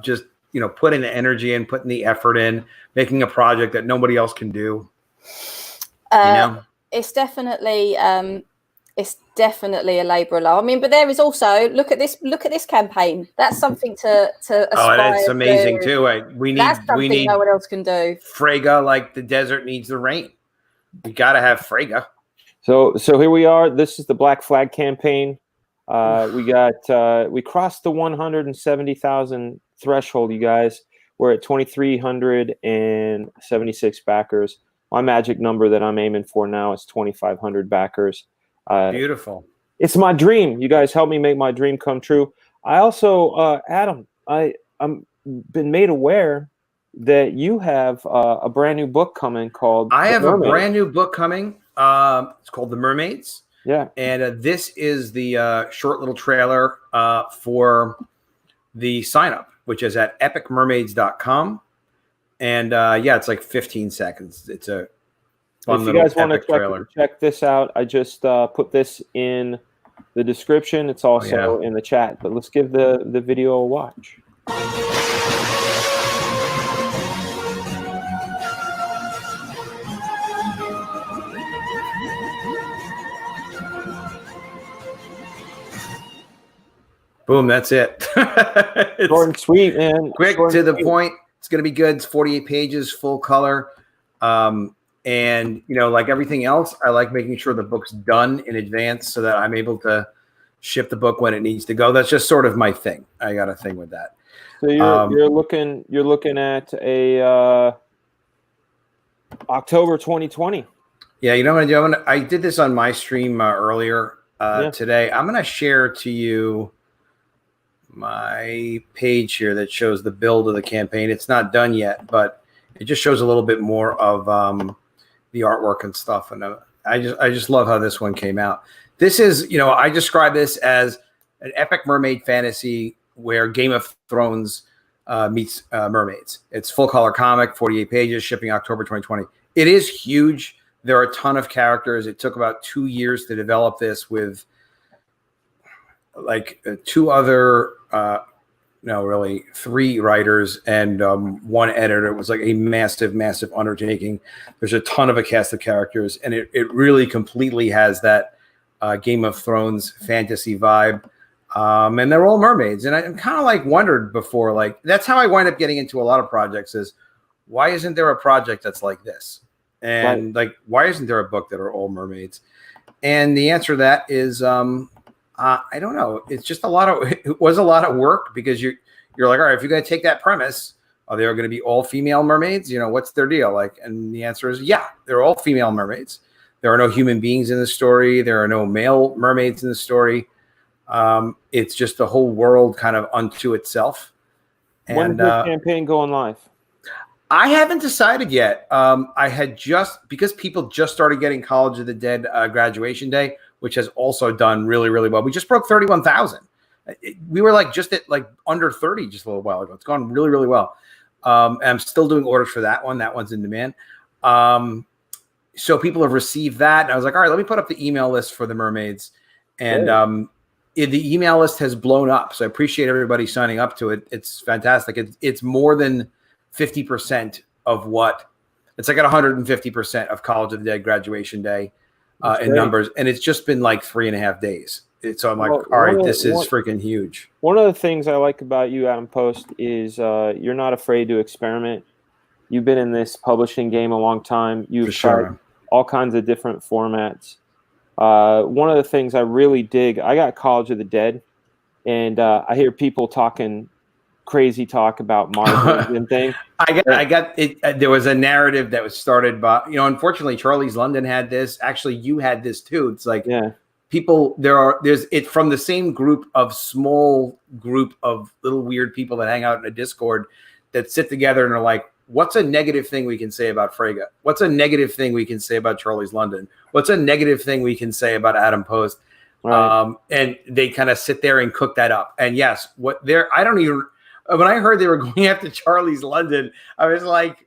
just, you know, putting the energy in, putting the effort in, making a project that nobody else can do. You know? It's definitely a labour of love. I mean, but there is also look at this campaign. That's something to aspire. Oh, that's amazing too. That's something no one else can do. Frega, like the desert needs the rain. We got to have Frega. So here we are. This is the Black Flag campaign. We crossed the 170,000 threshold, you guys. We're at 2,376 backers. My magic number that I'm aiming for now is 2,500 backers. Beautiful. It's my dream. You guys help me make my dream come true. I also, Adam, I'm been made aware that you have a brand new book coming called. I have a brand new book coming. It's called The Mermaids. Yeah. And this is the short little trailer for the sign up, which is at epicmermaids.com. And yeah, it's like 15 seconds. It's a fun little epic trailer. If you guys want to check this out, I just put this in the description. It's also in the chat. But let's give the video a watch. Boom, that's it. Short and sweet, man. Quick to the point. It's going to be good. It's 48 pages, full color. And, you know, like everything else, I like making sure the book's done in advance so that I'm able to ship the book when it needs to go. That's just sort of my thing. I got a thing with that. So you're looking at a October 2020. Yeah, you know what I do? I did this on my stream earlier today. I'm going to share to you my page here that shows the build of the campaign. It's not done yet, but it just shows a little bit more of the artwork and stuff. And I just love how this one came out. This is, you know, I describe this as an epic mermaid fantasy where Game of Thrones meets Mermaids. It's full color comic, 48 pages, shipping October 2020. It is huge. There are a ton of characters. It took about 2 years to develop this with like three writers and one editor. It was like a massive, massive undertaking. There's a ton of a cast of characters, and it really completely has that Game of Thrones fantasy vibe. And they're all mermaids. And I kind of like wondered before, like, that's how I wind up getting into a lot of projects is, why isn't there a project that's like this? And like, why isn't there a book that are all mermaids? And the answer to that is, I don't know. It's just it was a lot of work because you're like, all right, if you're going to take that premise, are they going to be all female mermaids? You know, what's their deal? Like, and the answer is, yeah, they're all female mermaids. There are no human beings in the story. There are no male mermaids in the story. It's just the whole world kind of unto itself. When's And your campaign going live? I haven't decided yet. I had because people just started getting College of the Dead graduation day, which has also done really, really well. We just broke 31,000. We were like just at like under 30 just a little while ago. It's gone really, really well. And I'm still doing orders for that one. That one's in demand. So people have received that. And I was like, all right, let me put up the email list for the Mermaids. And the email list has blown up. So I appreciate everybody signing up to it. It's fantastic. It's more than 50% of what it's like at 150% of College of the Dead graduation day in numbers. And it's just been like 3.5 days. So I'm like, all right, this is freaking huge. One of the things I like about you, Adam Post, is you're not afraid to experiment. You've been in this publishing game a long time. You've tried all kinds of different formats. One of the things I really dig, I got College of the Dead, and I hear people talking crazy talk about margins and things. I got it. There was a narrative that was started by, unfortunately, Charlie's London had this. Actually, you had this too. It's like people. There's from the same small group of little weird people that hang out in a Discord that sit together and are like, what's a negative thing we can say about Frega? What's a negative thing we can say about Charlie's London? What's a negative thing we can say about Adam Post? Right. And they kind of sit there and cook that up. And yes, I don't even. When I heard they were going after Charlie's London, I was like,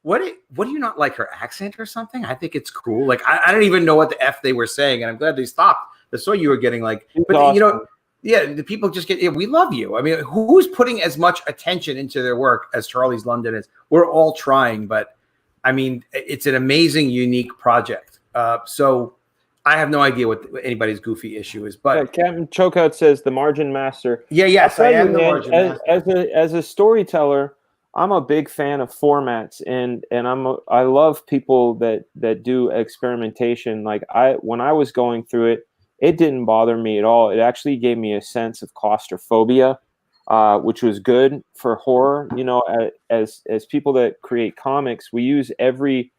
what do you not like her accent or something? I think it's cool. Like, I don't even know what the F they were saying. And I'm glad they stopped. I saw you were getting like, but awesome. The people just get, we love you. I mean, who's putting as much attention into their work as Charlie's London is? We're all trying, but I mean, it's an amazing, unique project. So I have no idea what anybody's goofy issue is, but Captain Chokeout says the margin master. Yes, I am the margin master. As a storyteller, I'm a big fan of formats, and I love people that do experimentation. Like when I was going through it, it didn't bother me at all. It actually gave me a sense of claustrophobia, which was good for horror. As people that create comics, we use every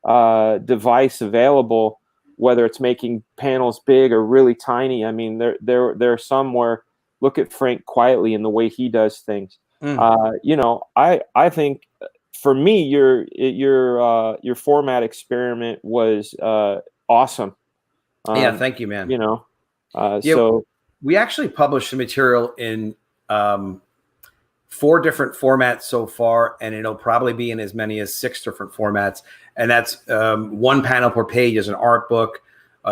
device available, whether it's making panels big or really tiny. I mean, there are some where look at Frank Quietly and the way he does things. I think for me, your format experiment was awesome. Thank you, man. So we actually published the material in 4 different formats so far, and it'll probably be in as many as 6 different formats. And that's 1 panel per page as an art book,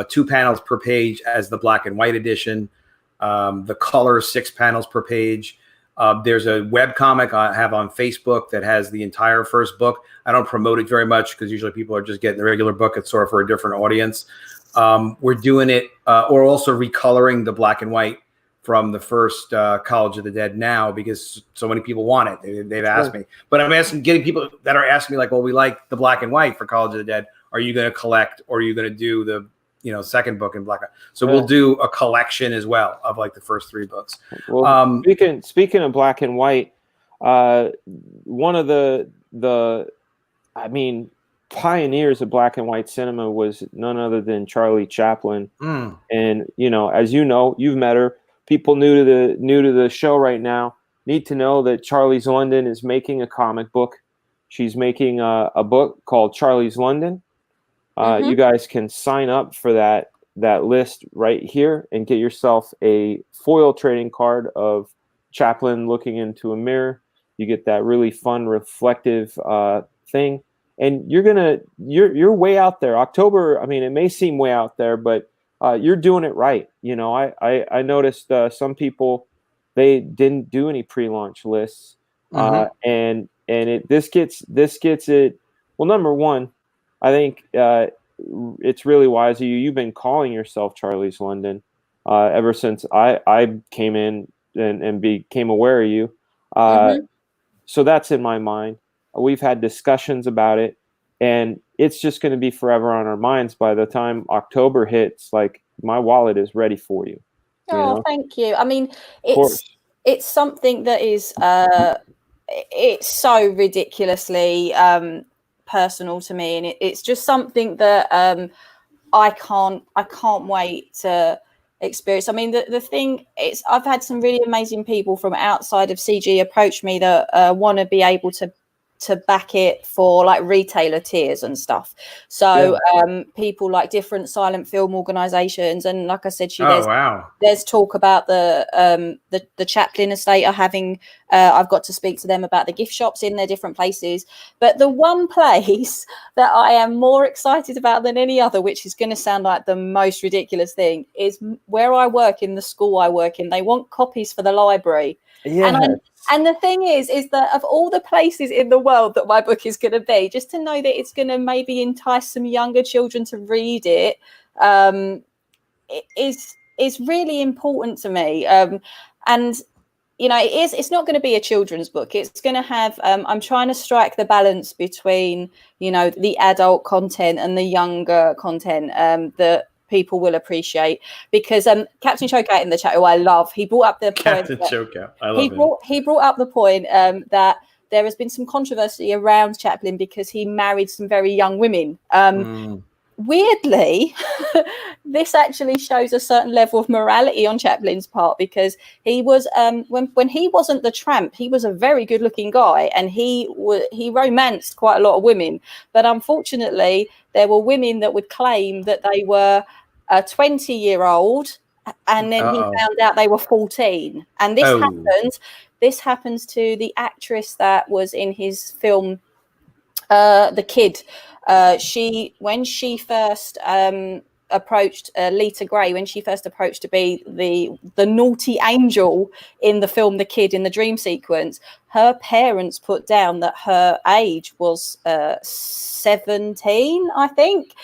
2 panels per page as the black and white edition, the color 6 panels per page. There's a web comic I have on Facebook that has the entire first book. I don't promote it very much because usually people are just getting the regular book. It's sort of for a different audience. We're doing it. We're also recoloring the black and white from the first College of the Dead now because so many people want it. They've asked me. But I'm getting people that are asking me like, well, we like the black and white for College of the Dead. Are you going to collect or are you going to do the second book in black and white? So we'll do a collection as well of like the first 3 books. Well, speaking of black and white, one of the pioneers of black and white cinema was none other than Charlie Chaplin. And as you've met her. People new to the show right now need to know that Charlie's London is making a comic book. She's making a book called Charlie's London. You guys can sign up for that list right here and get yourself a foil trading card of Chaplin looking into a mirror. You get that really fun, reflective thing, and you're way out there. October. I mean, it may seem way out there, but you're doing it right. I noticed some people, they didn't do any pre-launch lists, and this gets it. Well, number one, I think it's really wise of you. You've been calling yourself Charlie's London ever since I came in and became aware of you. So that's in my mind. We've had discussions about it, and it's just going to be forever on our minds by the time October hits. Like, my wallet is ready for you. Thank you. I mean, it's something that is it's so ridiculously personal to me, and it's just something that I can't wait to experience. I mean, the thing is, I've had some really amazing people from outside of CG approach me that want to be able to back it for like retailer tiers and stuff. So people like different silent film organizations, and like I said, there's talk about the Chaplin estate are having I've got to speak to them about the gift shops in their different places. But the one place that I am more excited about than any other, which is going to sound like the most ridiculous thing, is where I work, in the school I work in. They want copies for the library. And the thing is that of all the places in the world that my book is going to be, just to know that it's going to maybe entice some younger children to read it, is really important to me. And you know, it's not going to be a children's book. It's going to have, I'm trying to strike the balance between, you know, the adult content and the younger content that people will appreciate. Because Captain Chokeout in the chat, who I love, he brought up the point. Captain Chokeout, I love him. He brought up the point that there has been some controversy around Chaplin because he married some very young women. Weirdly, this actually shows a certain level of morality on Chaplin's part, because he was when he wasn't the tramp, he was a very good looking guy, and he romanced quite a lot of women. But unfortunately, there were women that would claim that they were a 20-year-old, and then he found out they were 14. And this happens to the actress that was in his film, The Kid. When she first approached Lita Gray, when she first approached to be the naughty angel in the film The Kid, in the dream sequence, her parents put down that her age was 17, I think.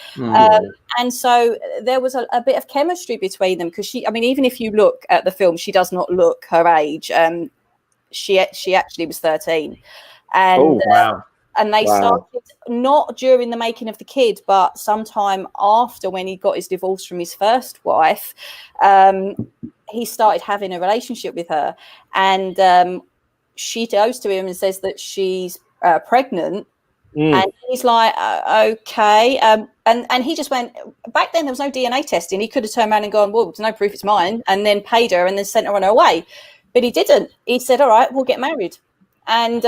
And so there was a bit of chemistry between them, because even if you look at the film, she does not look her age. She actually was 13. And and they started not during the making of The Kid, but sometime after, when he got his divorce from his first wife, he started having a relationship with her. And she goes to him and says that she's pregnant. And he's like, okay. And he just went, back then there was no DNA testing. He could have turned around and gone, well, there's no proof it's mine, and then paid her and then sent her on her way. But he didn't. He said, all right, we'll get married. And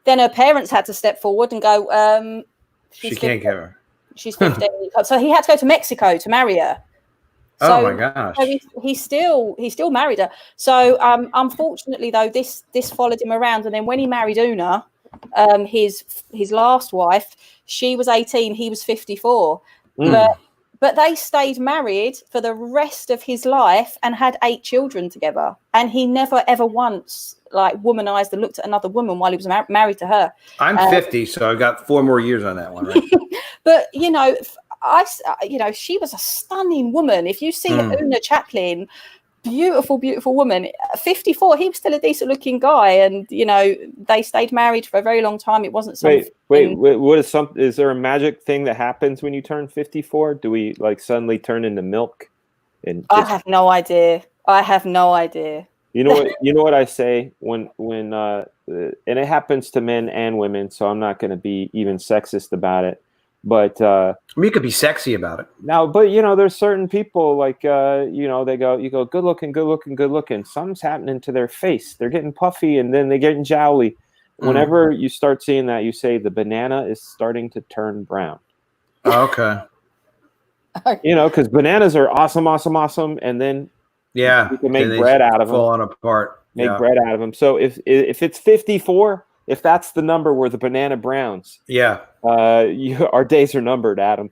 then her parents had to step forward and go, she can't get her. She's 15. So he had to go to Mexico to marry her. So, oh my gosh. So he still married her. So unfortunately, though, this followed him around. And then when he married Una, his last wife, she was 18, he was 54. But they stayed married for the rest of his life and had 8 children together. And he never, ever once womanized and looked at another woman while he was married to her. I'm 50, so I've got 4 more years on that one, right? But, she was a stunning woman. If you see Una Chaplin, beautiful, beautiful woman, 54, he was still a decent looking guy. And, they stayed married for a very long time. It wasn't something. Wait, is there a magic thing that happens when you turn 54? Do we suddenly turn into milk? I have no idea. You know what I say when and it happens to men and women, so I'm not going to be even sexist about it. But you could be sexy about it. Now, but there's certain people you go good looking. Something's happening to their face. They're getting puffy and then they're getting jowly. Whenever you start seeing that, you say the banana is starting to turn brown. Okay. Because bananas are awesome, and then you can make bread out of them. Falling apart. Bread out of them. So if it's 54, if that's the number where the banana browns, our days are numbered, Adam.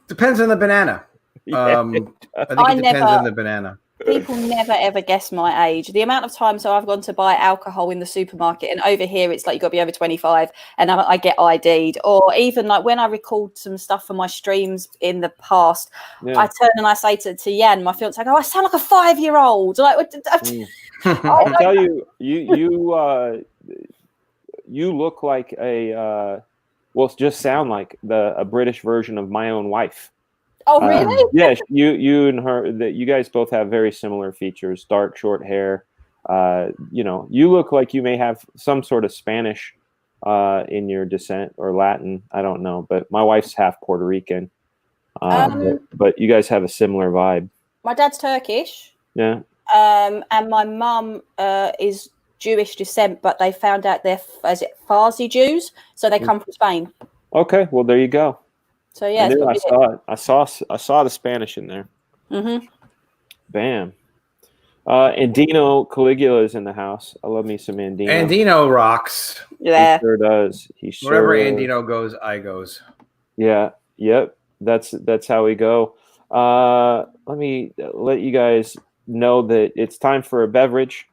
Depends on the banana. I think it depends on the banana. People never ever guess my age. The amount of times I've gone to buy alcohol in the supermarket, and over here it's like you got to be over 25, and I get ID'd. Or even when I record some stuff for my streams in the past, I turn and I say to Jan, my fiance, I go, I sound like a 5-year-old. I'll tell you, you look like just sound like a British version of my own wife. Oh, really? Yes, you and her. That you guys both have very similar features: dark, short hair. You look like you may have some sort of Spanish in your descent, or Latin. I don't know, but my wife's half Puerto Rican. But you guys have a similar vibe. my dad's Turkish. Yeah. And my mum is Jewish descent, but they found out they're Farsi Jews, so they come from Spain. Okay, well there you go. So yeah, I saw it. I saw the Spanish in there. Mm-hmm. Bam. And Dino Caligula is in the house. I love me some Andino. Andino rocks. Yeah, he sure does. He sure. Wherever Andino goes, I goes. Yeah. Yep. That's how we go. Let me let you guys know that it's time for a beverage.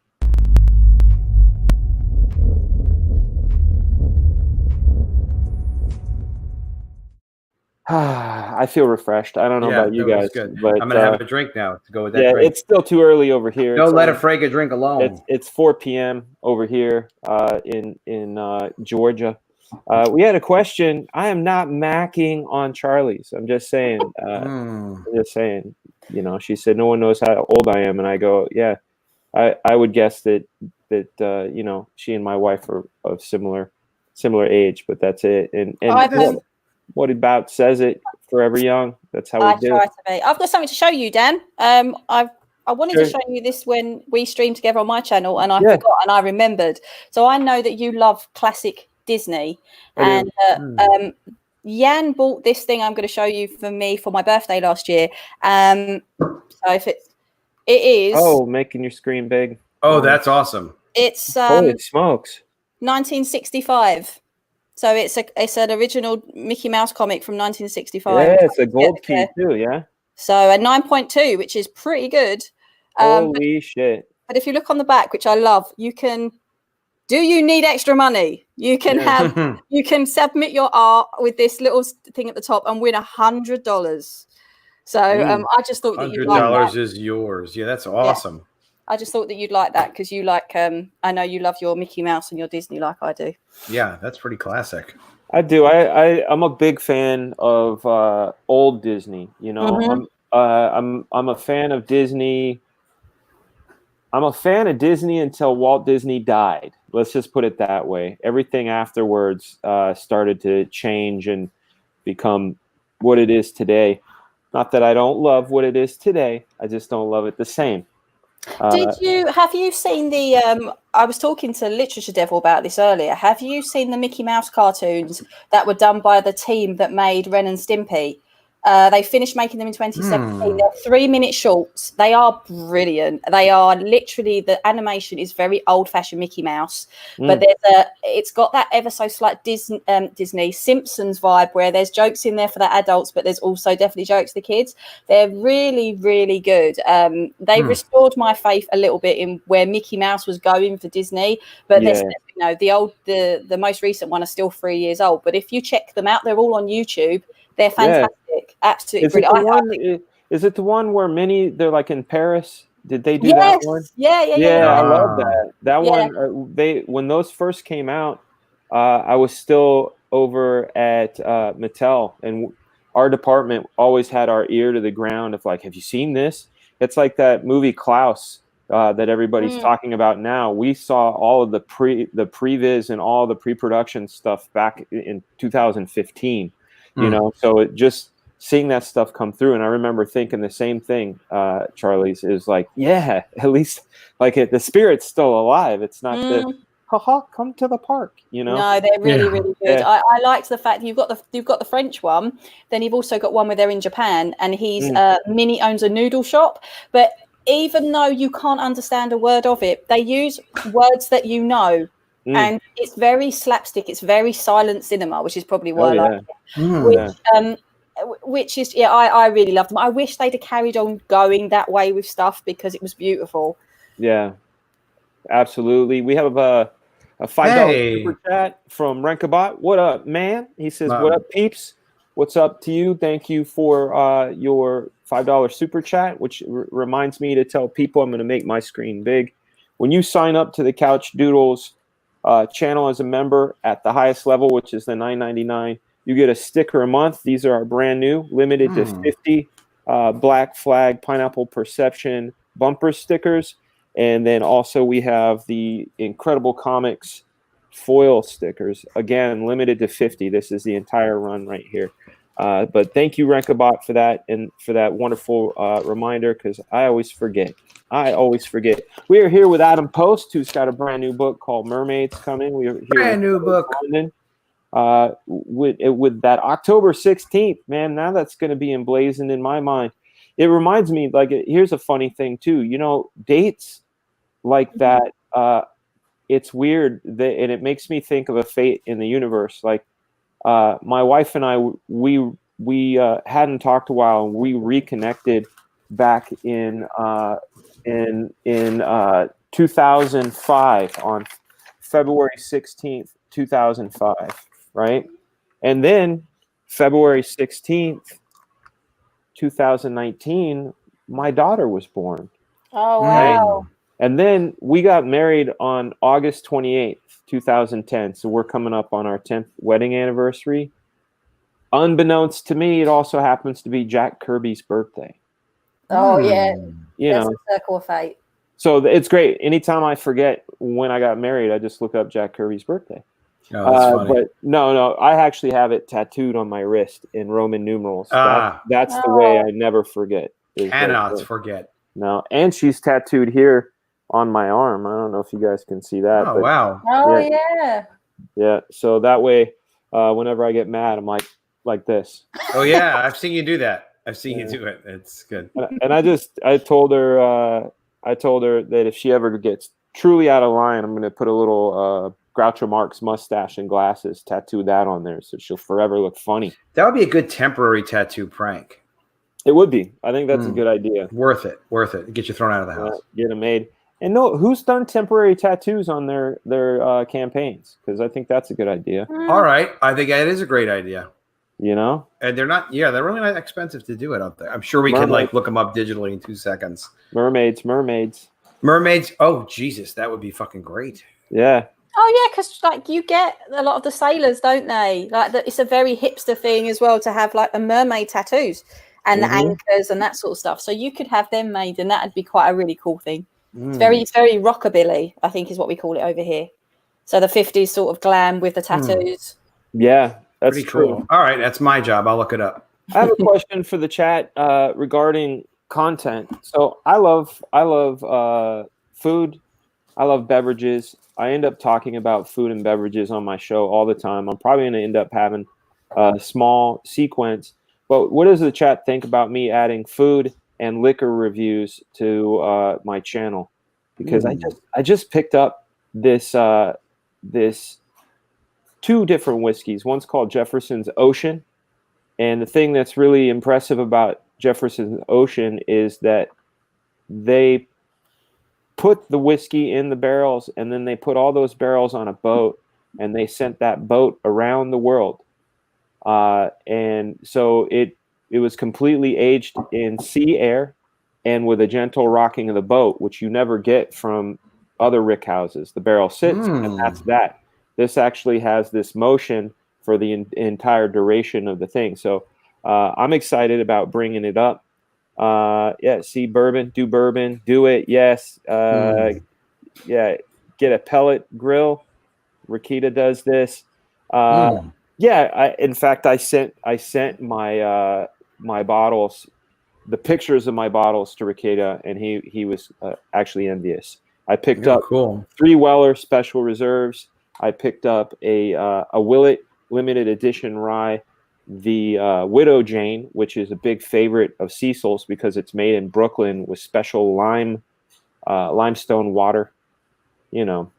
I feel refreshed. I don't know about you guys, but I'm gonna have a drink now to go with that. Yeah, drink. it's still too early over here. Don't let a Frega drink alone. It's 4 p.m. over here in Georgia. We had a question. I am not macking on Charlie's. I'm just saying. I'm just saying. You know, she said no one knows how old I am, and I go, yeah. I would guess that you know, she and my wife are of similar age, but that's it. And what about says it? Forever young. That's how we do. I try to be. I've got something to show you, Dan. I wanted to show you this when we streamed together on my channel, and I forgot, and I remembered. So I know that you love classic Disney, and Jan bought this thing I'm going to show you for my birthday last year. So if it is making your screen big. Oh, that's awesome. It's holy smokes, 1965. So it's an original Mickey Mouse comic from 1965. Yeah, it's a gold key too. Yeah. So a 9.2, which is pretty good. Holy shit! But if you look on the back, which I love, you can. Do you need extra money? You can have. You can submit your art with this little thing at the top and win $100. So I just thought that you'd like that. $100 is yours. Yeah, that's awesome. Yeah. I just thought that you'd like that because you like. I know you love your Mickey Mouse and your Disney like I do. Yeah, that's pretty classic. I do. I'm a big fan of old Disney. You know, I'm a fan of Disney. I'm a fan of Disney until Walt Disney died. Let's just put it that way. Everything afterwards started to change and become what it is today. Not that I don't love what it is today. I just don't love it the same. Have you seen the I was talking to Literature Devil about this earlier. Have you seen the Mickey Mouse cartoons that were done by the team that made Ren and Stimpy? They finished making them in 2017. They're 3-minute shorts. They are brilliant. They are literally, the animation is very old-fashioned Mickey Mouse, but it's got that ever so slight Disney Simpsons vibe where there's jokes in there for the adults, but there's also definitely jokes for the kids. They're really, really good. They restored my faith a little bit in where Mickey Mouse was going for Disney, but the most recent one are still 3 years old. But if you check them out, they're all on YouTube. They're fantastic. Absolutely brilliant. Is it the one where they're like in Paris? Did they do that one? Yeah. I love that. That one, when those first came out, I was still over at Mattel, and our department always had our ear to the ground of like, have you seen this? It's like that movie Klaus that everybody's talking about now. We saw all of the previs and all the pre-production stuff back in 2015. You know, so it just seeing that stuff come through, and I remember thinking the same thing. Charlie's is like, yeah, at least like the spirit's still alive. It's not the come to the park. You know, no, they're really really good. Yeah. I liked the fact that you've got the French one, then you've also got one where they're in Japan, and Minnie owns a noodle shop, but even though you can't understand a word of it, they use words that you know. And it's very slapstick. It's very silent cinema, which is probably why I like it. Which is, I really love them. I wish they'd have carried on going that way with stuff because it was beautiful. Yeah, absolutely. We have a $5 super chat from Renkabot. What up, man? He says, what up, peeps? What's up to you? Thank you for your $5 super chat, which reminds me to tell people I'm going to make my screen big. When you sign up to the Couchdoodles channel as a member at the highest level, which is the $9.99, you get a sticker a month. These are brand new, limited to 50 Black Flag Pineapple Perception bumper stickers. And then also we have the Incredible Comics foil stickers, again limited to 50. This is the entire run right here. But thank you, Renkabot, for that and for that wonderful reminder, because I always forget. We are here with Adam Post, who's got a brand new book called Mermaids coming. We are here Brand new book. London, with that October 16th, man. Now that's going to be emblazoned in my mind. It reminds me, like, here's a funny thing too. You know, dates like that. It's weird, and it makes me think of a fate in the universe. Like, my wife and I, we hadn't talked a while, and we reconnected back in 2005 on February 16th, 2005, right? And then February 16th, 2019, my daughter was born. Oh, wow. Right? And then we got married on August 28th, 2010. So we're coming up on our 10th wedding anniversary. Unbeknownst to me, it also happens to be Jack Kirby's birthday. Oh, yeah. That's a circle of fate. So it's great. Anytime I forget when I got married, I just look up Jack Kirby's birthday. Oh, that's funny. But no, I actually have it tattooed on my wrist in Roman numerals. That's the way I never forget. Cannot forget. No, and she's tattooed here on my arm. I don't know if you guys can see that. Oh, wow. Oh, yeah. Yeah. So that way, whenever I get mad, I'm like this. Oh, yeah. I've seen you do that. I've seen you do it. It's good. And I told her that if she ever gets truly out of line, I'm going to put a little Groucho Marx mustache and glasses, tattoo that on there, so she'll forever look funny. That would be a good temporary tattoo prank. It would be. I think that's a good idea. Worth it. Get you thrown out of the house. Get them made. And no, who's done temporary tattoos on their campaigns? Because I think that's a good idea. All right. I think that is a great idea. You know? And they're really not expensive to do it up there. I'm sure we can look them up digitally in 2 seconds. Mermaids. Oh, Jesus. That would be fucking great. Yeah. Oh, yeah, because like you get a lot of the sailors, don't they? Like it's a very hipster thing as well to have like the mermaid tattoos and the anchors and that sort of stuff. So you could have them made, and that'd be quite a really cool thing. It's very rockabilly, I think, is what we call it over here. So the 50s sort of glam with the tattoos. Yeah, that's pretty true. Cool. All right, that's my job. I'll look it up. I have a question for the chat regarding content. So I love food. I love beverages. I end up talking about food and beverages on my show all the time. I'm probably going to end up having a small sequence. But what does the chat think about me adding food and liquor reviews to my channel? Because I just picked up this 2 different whiskeys. One's called Jefferson's Ocean, and the thing that's really impressive about Jefferson's Ocean is that they put the whiskey in the barrels, and then they put all those barrels on a boat, and they sent that boat around the world. And so it was completely aged in sea air and with a gentle rocking of the boat, which you never get from other rick houses. The barrel sits, and that's that. This actually has this motion for the entire duration of the thing. So I'm excited about bringing it up. See, bourbon, do it. Yes. Yeah. Get a pellet grill. Rakita does this. Yeah. In fact, I sent my bottles, the pictures of my bottles to Rakita, and he was actually envious. I picked up 3 Weller Special Reserves. I picked up a Willet limited edition rye, the Widow Jane, which is a big favorite of Cecil's because it's made in Brooklyn with special limestone water. You know,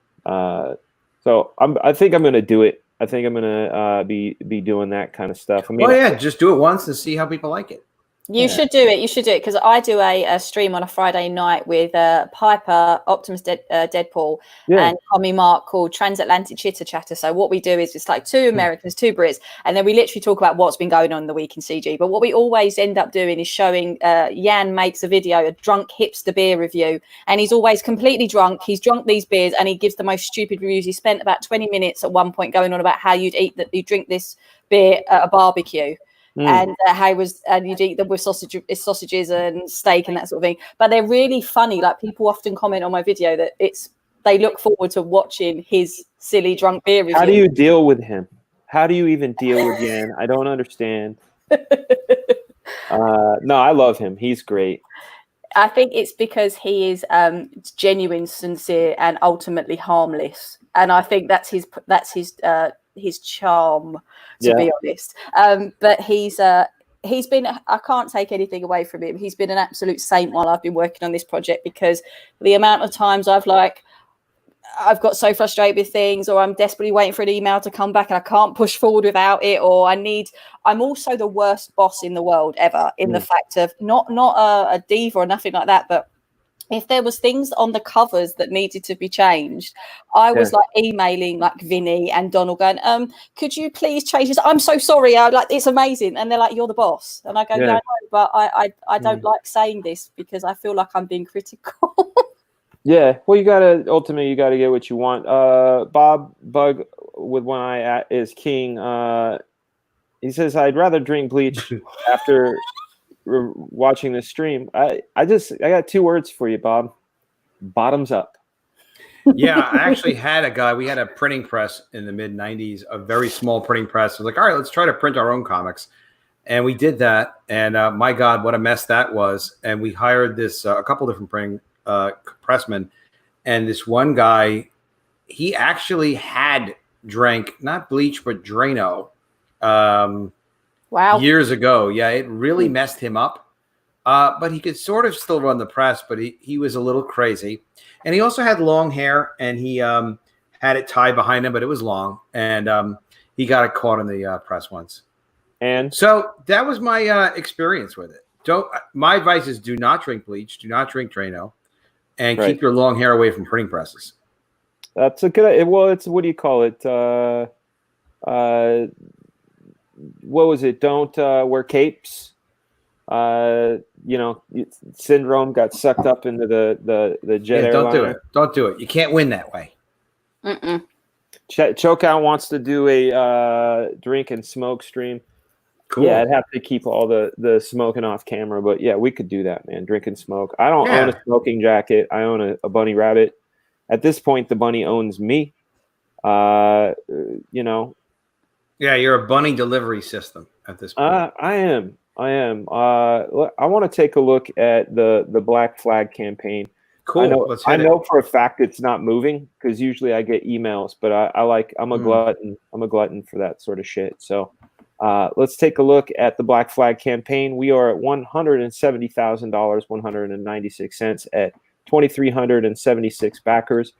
so I think I'm going to do it. I think I'm going to be doing that kind of stuff. I mean, just do it once and see how people like it. You should do it. You should do it because I do a stream on a Friday night with Piper, Optimus Deadpool, and Tommy Mark called Transatlantic Chitter Chatter. So what we do is it's like 2 Americans, 2 Brits, and then we literally talk about what's been going on in the week in CG. But what we always end up doing is showing Jan makes a video, a drunk hipster beer review, and he's always completely drunk. He's drunk these beers and he gives the most stupid reviews. He spent about 20 minutes at one point going on about how you drink this beer at a barbecue. And you'd eat them with sausages and steak and that sort of thing. But they're really funny. Like people often comment on my video that they look forward to watching his silly drunk beer review. How do you deal with him? How do you even deal with Jan? I don't understand. No, I love him. He's great. I think it's because he is genuine, sincere, and ultimately harmless, and I think that's his charm, to be honest. But he's been, I can't take anything away from him. He's been an absolute saint while I've been working on this project, because the amount of times I've got so frustrated with things, or I'm desperately waiting for an email to come back and I can't push forward without it, or I'm also the worst boss in the world ever, in the fact of not a diva or nothing like that, but if there was things on the covers that needed to be changed, I was like emailing like Vinny and Donald going, could you please change this? I'm so sorry. It's amazing. And they're like, you're the boss. And I go, yeah, I know, but I don't like saying this because I feel like I'm being critical. Yeah, well, ultimately you gotta get what you want. Bob Bug with one eye is king. He says, I'd rather drink bleach after watching this stream. I got 2 words for you, Bob. Bottoms up. Yeah, I actually had a guy. We had a printing press in the mid '90s, a very small printing press. I was like, all right, let's try to print our own comics. And we did that. And my God, what a mess that was. And we hired a couple different printing pressmen, and this one guy, he actually had drank not bleach but Drano wow, years ago. Yeah, it really messed him up, but he could sort of still run the press, but he was a little crazy. And he also had long hair, and he had it tied behind him, but it was long, and he got it caught in the press once. And so that was my experience with it. My advice is do not drink bleach, do not drink Drano, and keep your long hair away from printing presses. That's a good. Well, it's, what do you call it? What was it? Don't wear capes. Syndrome got sucked up into the jet airliner. Don't do it. Don't do it. You can't win that way. Chokeout wants to do a drink and smoke stream. Cool. Yeah, I'd have to keep all the smoking off camera, but yeah, we could do that, man. Drink and smoke. I don't own a smoking jacket. I own a bunny rabbit. At this point, the bunny owns me. Yeah, you're a bunny delivery system at this point. I am. I want to take a look at the Black Flag campaign. Cool. I know for a fact it's not moving, because usually I get emails, but I'm a glutton. I'm a glutton for that sort of shit. So let's take a look at the Black Flag campaign. We are at $170,000, 196 cents at 2,376 backers.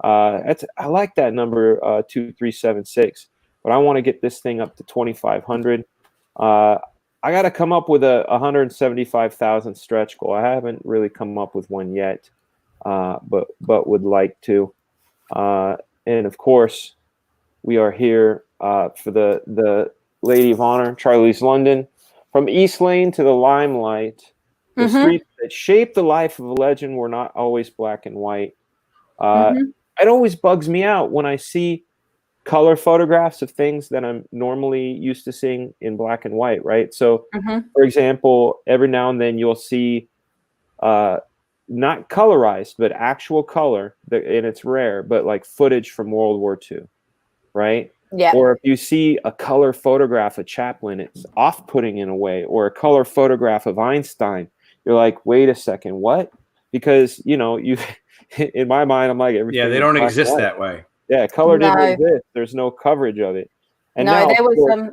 I like that number, 2376, but I want to get this thing up to 2,500. I got to come up with a 175,000 stretch goal. I haven't really come up with one yet, but would like to. And of course, we are here for the Lady of Honor, Charlie's London. From East Lane to the Limelight, the streets that shaped the life of a legend were not always black and white. It always bugs me out when I see color photographs of things that I'm normally used to seeing in black and white, right? So, for example, every now and then you'll see not colorized, but actual color, and it's rare, but like footage from World War II, right? Yeah. Or if you see a color photograph of Chaplin, it's off-putting in a way, or a color photograph of Einstein. You're like, wait a second, what? Because, you, in my mind, I'm like, everything. Yeah, they don't exist that way. Yeah, color didn't exist. There's no coverage of it. And no, now, there was course,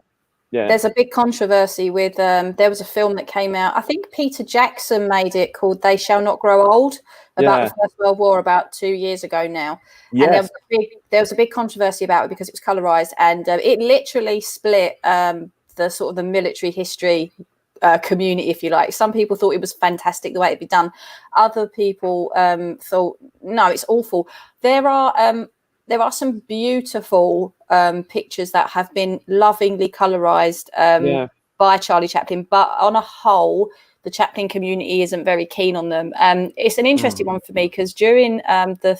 there's a big controversy with there was a film that came out. I think Peter Jackson made it, called They Shall Not Grow Old, about the First World War, about 2 years ago now. Yes. And there was a big controversy about it because it was colorized, and it literally split the sort of the military history community, if you like. Some people thought it was fantastic the way it'd be done. Other people thought, no, it's awful. There are some beautiful pictures that have been lovingly colorized by Charlie Chaplin, but on a whole, the Chaplin community isn't very keen on them. It's an interesting one for me, because during the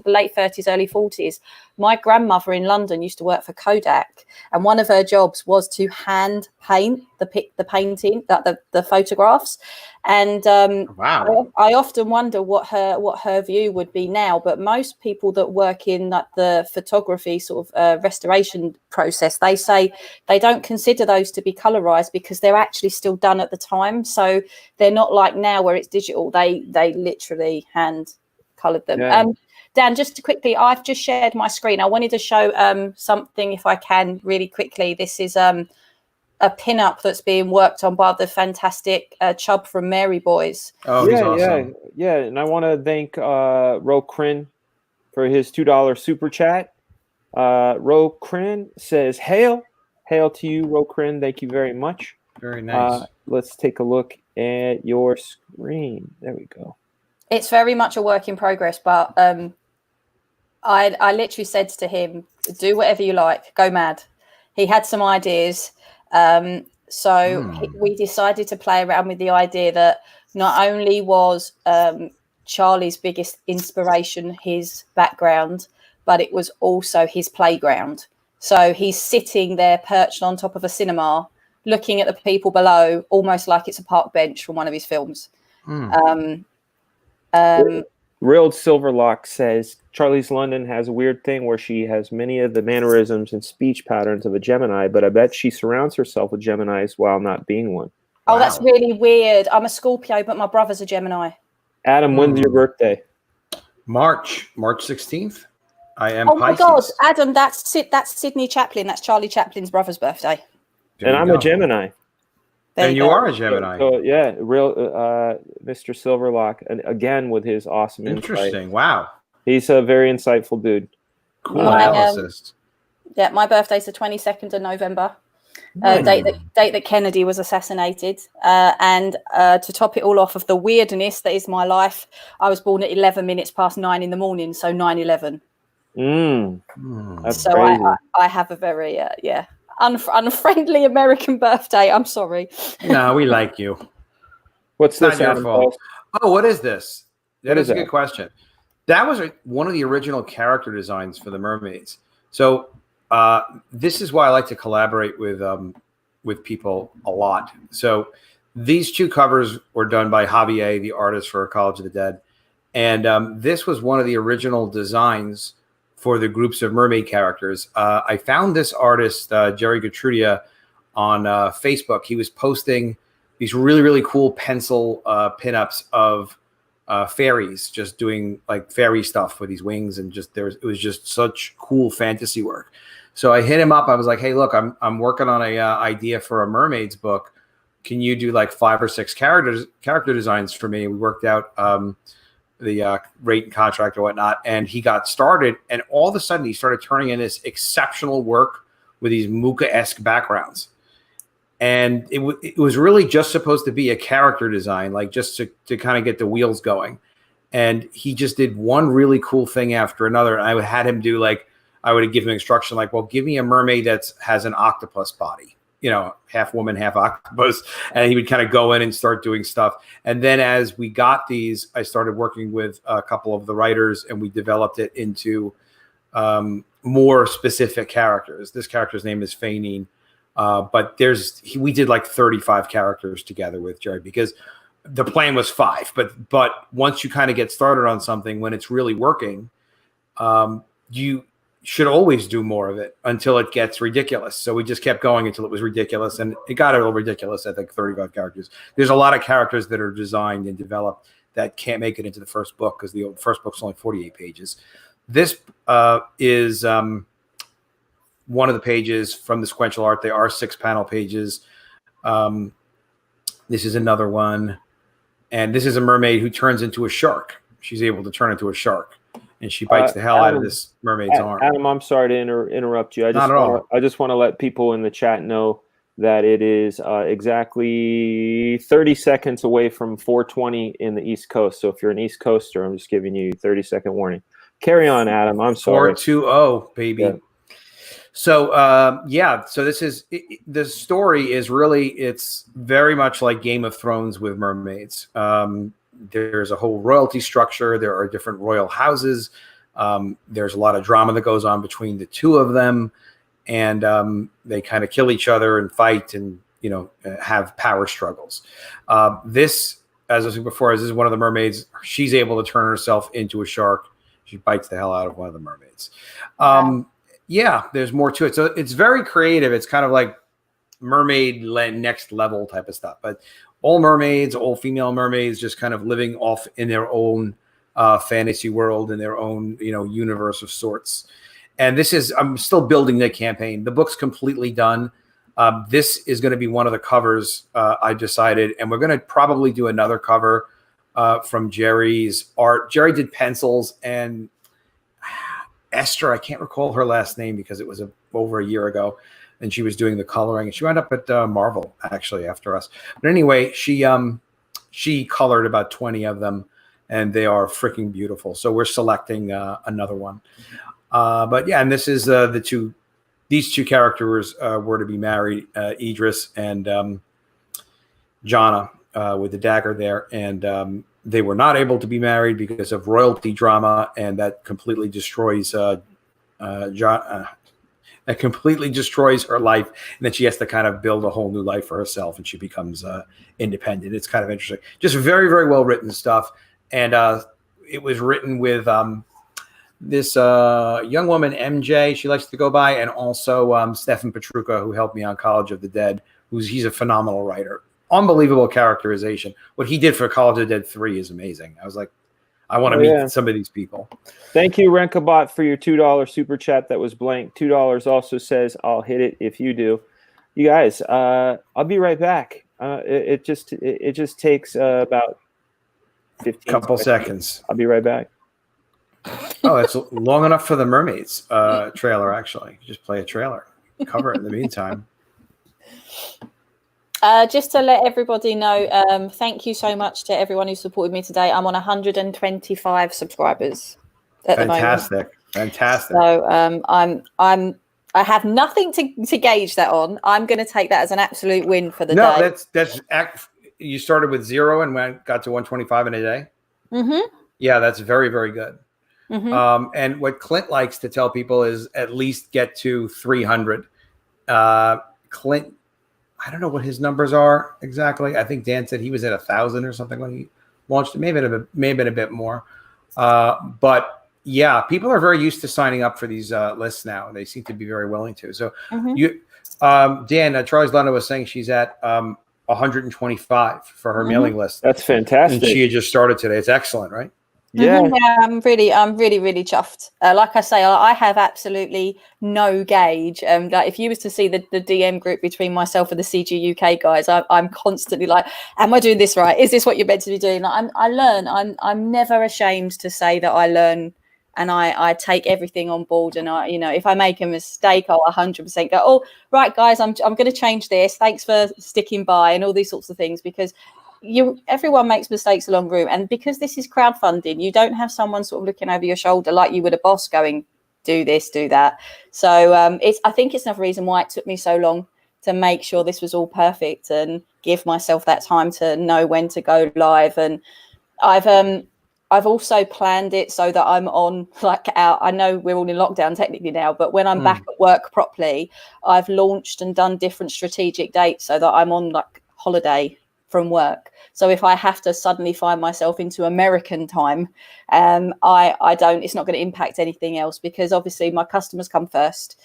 late 30s, early 40s, my grandmother in London used to work for Kodak, and one of her jobs was to hand paint the painting, the photographs. And Wow. I often wonder what her view would be now. But most people that work in the photography sort of restoration process, they say they don't consider those to be colorized because they're actually still done at the time. So they're not like now where it's digital. They literally hand colored them. Yeah. Dan, just to quickly, I've just shared my screen. I wanted to show something, if I can, really quickly. This is a pin-up that's being worked on by the fantastic Chubb from Mary Boys. Oh, he's awesome. Yeah. And I want to thank Ro Crin for his $2 super chat. Ro Crin says, hail to you, Ro Crin. Thank you very much. Very nice. Let's take a look at your screen. There we go. It's very much a work in progress, but I literally said to him, do whatever you like, go mad. He had some ideas. We decided to play around with the idea that not only was Charlie's biggest inspiration his background, but it was also his playground. So he's sitting there perched on top of a cinema, looking at the people below, almost like it's a park bench from one of his films. Real Silverlock says Charlie's London has a weird thing where she has many of the mannerisms and speech patterns of a Gemini, but I bet she surrounds herself with Geminis while not being one. Oh, Wow. That's really weird. I'm a Scorpio, but my brother's a Gemini. Adam, when's your birthday? March 16th. I am Oh my Pisces. God, Adam, that's Sydney Chaplin. That's Charlie Chaplin's brother's birthday. There And you I'm go. a Gemini. There And you go. are a Gemini. So yeah, real Mr. Silverlock, and again with his awesome Interesting. insight. Wow. He's a very insightful dude. Cool My, analysis. Yeah, my birthday's the 22nd of November. Nice. Date that Kennedy was assassinated. And to top it all off of the weirdness that is my life, I was born at 11 minutes past 9 in the morning, so 9/11. That's so crazy. I have a very unfriendly American birthday. I'm sorry. No, we like you. What's It's this? not your Adam fault. Post? Oh, what is this? That What is is a that? good question. That was one of the original character designs for the Mermaids. So this is why I like to collaborate with people a lot. So these two covers were done by Javier, the artist for College of the Dead. And this was one of the original designs for the groups of mermaid characters. I found this artist, Jerry Gatrudia, on Facebook. He was posting these really, really cool pencil pinups of fairies, just doing like fairy stuff with these wings, and it was just such cool fantasy work. So I hit him up. I was like, "Hey, look, I'm working on a idea for a Mermaids book. Can you do like 5 or 6 character designs for me?" We worked out the rate and contract or whatnot, and he got started. And all of a sudden, he started turning in this exceptional work with these Mucha-esque backgrounds. And it was really just supposed to be a character design, like just to kind of get the wheels going. And he just did one really cool thing after another. And I had him do I would give him instruction like, well, give me a mermaid that has an octopus body, half woman, half octopus. And he would kind of go in and start doing stuff. And then as we got these, I started working with a couple of the writers, and we developed it into more specific characters. This character's name is Fainine. But we did like 35 characters together with Jerry, because the plan was 5. But once you kind of get started on something, when it's really working, you should always do more of it until it gets ridiculous. So we just kept going until it was ridiculous, and it got a little ridiculous at like 35 characters. There's a lot of characters that are designed and developed that can't make it into the first book because the first book's only 48 pages. This is one of the pages from the sequential art. They are 6-panel pages. This is another one. And this is a mermaid who turns into a shark. She's able to turn into a shark, and she bites the hell out of this mermaid's arm. Adam, I'm sorry to interrupt you. Not at all. I just want to let people in the chat know that it is exactly 30 seconds away from 4:20 in the East Coast. So if you're an East Coaster, I'm just giving you 30-second warning. Carry on, Adam. I'm sorry. 420, baby. Yeah. So, so this is the story is really, it's very much like Game of Thrones with mermaids. There's a whole royalty structure. There are different royal houses. There's a lot of drama that goes on between the two of them, and they kind of kill each other and fight and, you know, have power struggles. This, as I said before, this is one of the mermaids. She's able to turn herself into a shark. She bites the hell out of one of the mermaids. Yeah, there's more to it. So it's very creative. It's kind of like mermaid next level type of stuff. But all mermaids, all female mermaids, just kind of living off in their own fantasy world, in their own, you know, universe of sorts. And this is, I'm still building the campaign. The book's completely done. This is going to be one of the covers I decided, and we're going to probably do another cover from Jerry's art. Jerry did pencils, and Esther, I can't recall her last name because it was over a year ago, and she was doing the coloring. She wound up at Marvel actually after us. But anyway, she colored about 20 of them, and they are freaking beautiful. So we're selecting another one. But yeah, and this is these two characters were to be married, Idris and Jana, with the dagger there, and they were not able to be married because of royalty drama, and that completely destroys that completely destroys her life, and then she has to kind of build a whole new life for herself, and she becomes independent. It's kind of interesting, just very, very well written stuff, and it was written with this young woman, MJ, she likes to go by, and also Stefan Petruka, who helped me on College of the Dead. He's a phenomenal writer. Unbelievable characterization. What he did for College of the Dead 3 is amazing. I was like, I want to meet some of these people. Thank you, Renkabot, for your $2 super chat that was blank. $2 also says, I'll hit it if you do. You guys, I'll be right back. It just takes about 15 seconds. I'll be right back. Oh, it's long enough for the Mermaids trailer, actually. Just play a trailer. Cover it in the meantime. Just to let everybody know, thank you so much to everyone who supported me today. I'm on 125 subscribers at the moment. Fantastic. So I have nothing to gauge that on. I'm going to take that as an absolute win for the day. That's you started with 0 and got to 125 in a day. Mm-hmm. Yeah, that's very, very good. Mm-hmm. And what Clint likes to tell people is at least get to 300. Clint, I don't know what his numbers are exactly. I think Dan said he was at 1,000 or something when he launched it. Maybe been a bit more. But yeah, people are very used to signing up for these lists now. They seem to be very willing to. So Dan, Charlie's London was saying she's at 125 for her mailing list. That's fantastic. And she had just started today. It's excellent, right? Yeah. Yeah, I'm really chuffed. Like I say, I have absolutely no gauge. Like if you was to see the DM group between myself and the CG UK guys, I'm constantly like, am I doing this right? Is this what you're meant to be doing? Like, I learn. I'm never ashamed to say that I learn, and I take everything on board. And if I make a mistake, I'll 100% go, oh right, guys, I'm going to change this. Thanks for sticking by, and all these sorts of things, because everyone makes mistakes along the route, and because this is crowdfunding, you don't have someone sort of looking over your shoulder like you would a boss going, do this, do that. So I think it's another reason why it took me so long to make sure this was all perfect and give myself that time to know when to go live. And I've also planned it so that I'm on I know we're all in lockdown technically now, but when I'm back at work properly, I've launched and done different strategic dates so that I'm on holiday from work. So if I have to suddenly find myself into American time, I don't, it's not going to impact anything else, because obviously my customers come first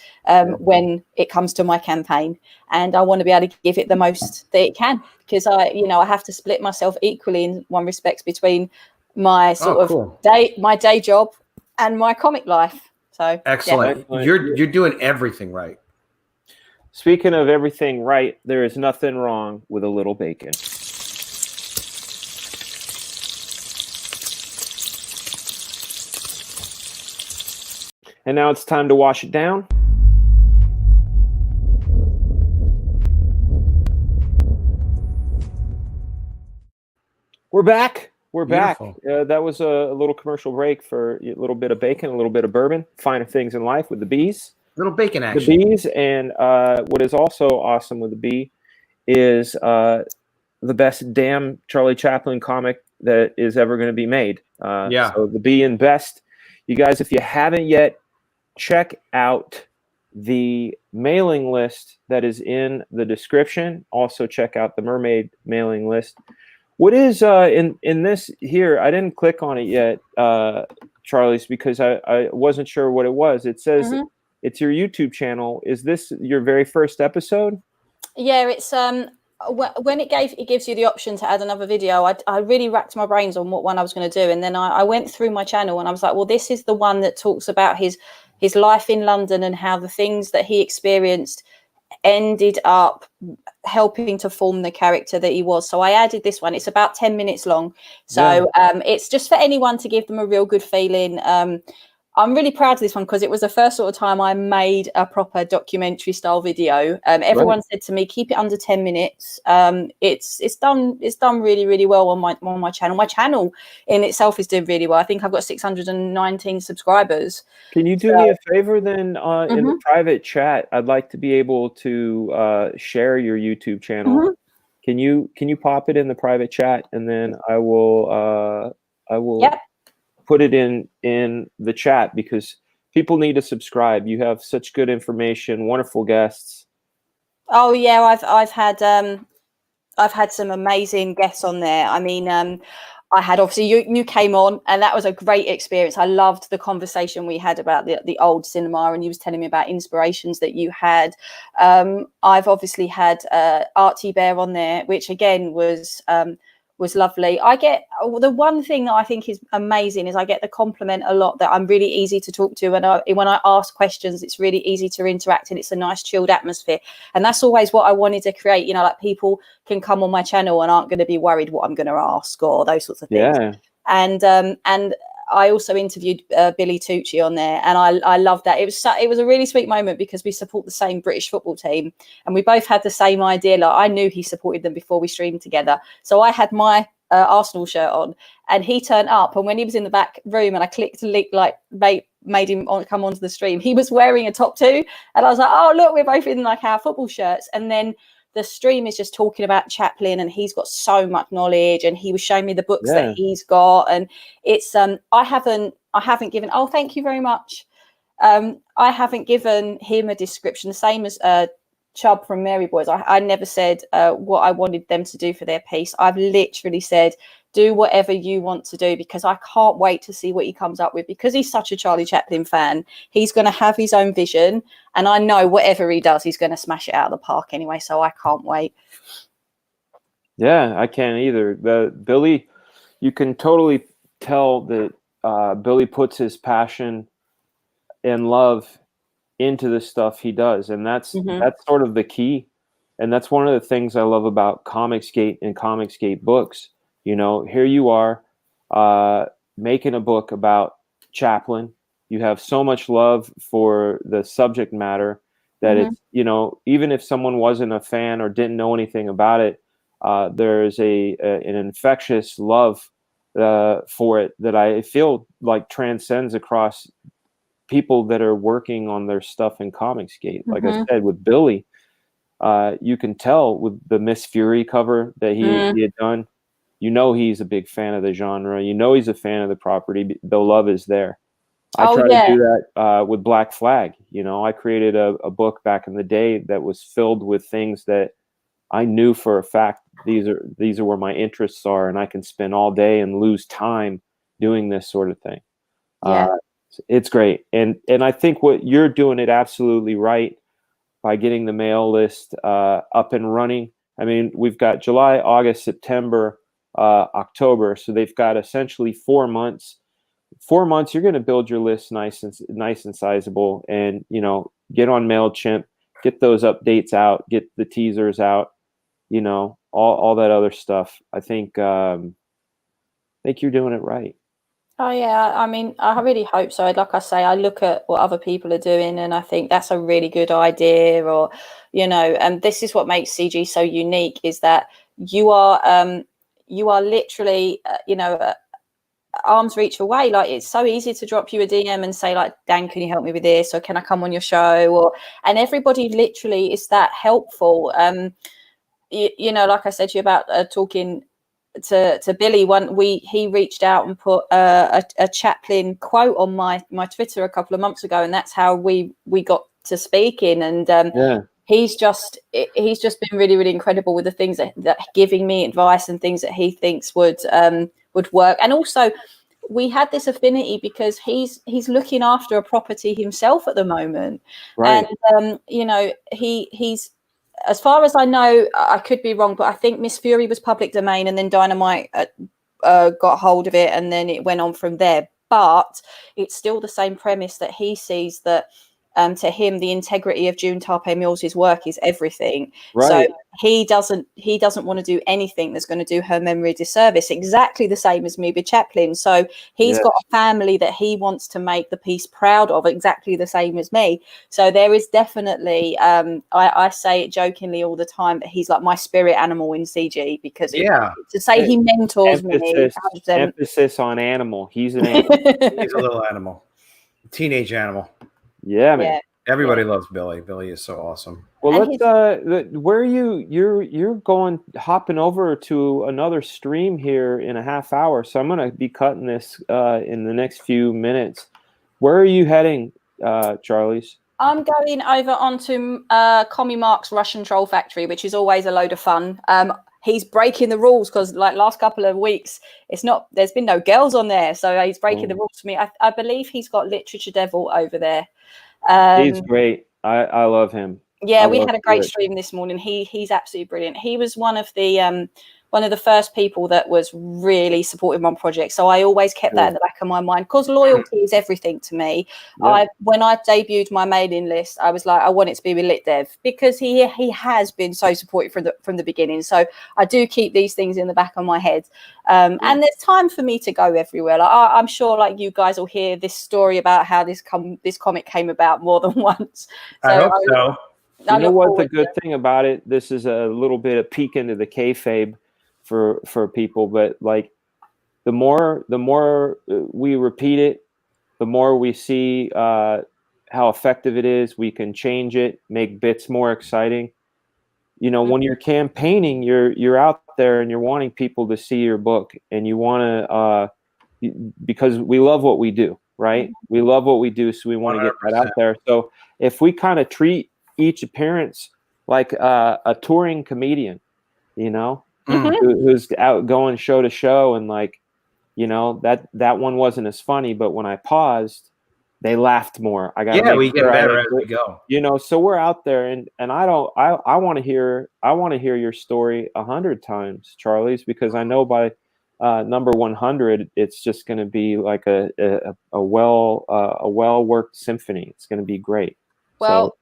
when it comes to my campaign, and I want to be able to give it the most that it can, because I have to split myself equally in one respect between my my day job and my comic life. So excellent. Yeah. You're doing everything right. Speaking of everything right, there is nothing wrong with a little bacon. And now it's time to wash it down. We're back. We're Beautiful. Back. That was a little commercial break for a little bit of bacon, a little bit of bourbon, finer things in life with the bees. Little bacon action. The bees, and what is also awesome with the bee is the best damn Charlie Chaplin comic that is ever going to be made. So the bee and best. You guys, if you haven't yet, check out the mailing list that is in the description. Also check out the Mermaid mailing list. What is in this here? I didn't click on it yet, Charlie's, because I wasn't sure what it was. It says it's your YouTube channel. Is this your very first episode? Yeah, it's when it gives you the option to add another video. I really racked my brains on what one I was going to do, and then I went through my channel and I was like, well, this is the one that talks about his life in London and how the things that he experienced ended up helping to form the character that he was. So I added this one. It's about 10 minutes long. So it's just for anyone to give them a real good feeling. I'm really proud of this one because it was the first sort of time I made a proper documentary style video. Everyone said to me, keep it under 10 minutes. It's done really, really well on my channel. My channel in itself is doing really well. I think I've got 619 subscribers. Can you do me a favor then in the private chat? I'd like to be able to share your YouTube channel. Can you pop it in the private chat, and then I will put it in the chat, because people need to subscribe. You have such good information, wonderful guests. Oh yeah, I've had some amazing guests on there. I mean, I had, obviously you came on, and that was a great experience. I loved the conversation we had about the old cinema, and you was telling me about inspirations that you had. I've obviously had Archie Bear on there, which again was lovely. I get the one thing that I think is amazing is I get the compliment a lot that I'm really easy to talk to, and when I ask questions, it's really easy to interact, and it's a nice chilled atmosphere. And that's always what I wanted to create. You know, like people can come on my channel and aren't going to be worried what I'm going to ask or those sorts of things. Yeah. And I also interviewed Billy Tucci on there, and I loved that. It was a really sweet moment because we support the same British football team, and we both had the same idea. Like, I knew he supported them before we streamed together, so I had my Arsenal shirt on, and he turned up, and when he was in the back room and I clicked the link, like made him come onto the stream, he was wearing a top too, and I was like, oh look, we're both in like our football shirts. And then the stream is just talking about Chaplin, and he's got so much knowledge, and he was showing me the books that he's got, and it's I haven't given, oh thank you very much, I haven't given him a description, the same as Chubb from Mary Boys. I never said what I wanted them to do for their piece. I've literally said, do whatever you want to do, because I can't wait to see what he comes up with, because he's such a Charlie Chaplin fan. He's going to have his own vision, and I know whatever he does, he's going to smash it out of the park anyway, so I can't wait. Yeah, I can't either. Billy, you can totally tell that Billy puts his passion and love into the stuff he does, and that's sort of the key. And that's one of the things I love about Comicsgate and Comicsgate books. You know, here you are making a book about Chaplin. You have so much love for the subject matter that it's, you know, even if someone wasn't a fan or didn't know anything about it, there's an infectious love for it that I feel like transcends across people that are working on their stuff in Comicsgate. Like I said, with Billy, you can tell with the Miss Fury cover that he had done. You know he's a big fan of the genre. You know he's a fan of the property. The love is there. I try to do that with Black Flag. You know, I created a book back in the day that was filled with things that I knew for a fact these are where my interests are, and I can spend all day and lose time doing this sort of thing. It's great, and I think what you're doing it absolutely right by getting the mail list up and running. I mean, we've got July, August, September, October, so they've got essentially 4 months. 4 months, you're going to build your list nice and sizable, and you know, get on MailChimp, get those updates out, get the teasers out, you know, all that other stuff. I think you're doing it right. Oh yeah, I mean, I really hope so. Like I say, I look at what other people are doing, and I think that's a really good idea. Or, you know, and this is what makes CG so unique, is that you are literally, you know, arm's reach away. Like, it's so easy to drop you a DM and say, like, Dan, can you help me with this, or can I come on your show? And everybody literally is that helpful. You know, like I said to you about talking to Billy, he reached out and put a Chaplin quote on my Twitter a couple of months ago, and that's how we got to speaking. And he's just been really, really incredible with the things that giving me advice and things that he thinks would work. And also, we had this affinity because he's looking after a property himself at the moment, right? And he's, as far as I know, I could be wrong, but I think Miss Fury was public domain, and then Dynamite got hold of it, and then it went on from there. But it's still the same premise that he sees that. To him, the integrity of June Tarpe Mills' work is everything. Right. So he doesn't want to do anything that's going to do her memory a disservice. Exactly the same as me with Chaplin. So he's got a family that he wants to make the piece proud of, exactly the same as me. So there is definitely, I say it jokingly all the time, that he's like my spirit animal in CG, because to say he mentors me. Emphasis on animal. He's an animal. He's a little animal, teenage animal. Yeah, man. Everybody loves Billy. Billy is so awesome. Well, where are you're hopping over to another stream here in a half hour, so I'm going to be cutting this in the next few minutes. Where are you heading, Charlie's? I'm going over onto Comicbook's Russian Troll Factory, which is always a load of fun. He's breaking the rules because, like, last couple of weeks, there's been no girls on there, so he's breaking the rules for me. I believe he's got Literature Devil over there. He's great. I love him. Yeah, we had a great stream this morning. He's absolutely brilliant. He was one of the first people that was really supporting my project. So I always kept that in the back of my mind, because loyalty is everything to me. Yeah. When I debuted my mailing list, I was like, I want it to be with Lit Dev, because he has been so supportive from the beginning. So I do keep these things in the back of my head. And there's time for me to go everywhere. Like, I'm sure, like, you guys will hear this story about how this comic came about more than once. So I hope so. You know what the good thing about it? This is a little bit of peek into the kayfabe for people, but like the more we repeat it, the more we see how effective it is. We can change it, make bits more exciting. You know, when you're campaigning, you're out there and you're wanting people to see your book, and you want to because we love what we do, right? We love what we do, so we want to get that out there. So if we kind of treat each appearance like a touring comedian, you know, who's out going show to show, and like, you know, that one wasn't as funny, but when I paused, they laughed more. We get better as we go. You know, so we're out there, and I want to hear your story 100 times, Charlie's, because I know by number 100, it's just going to be like a well worked symphony. It's going to be great. Well.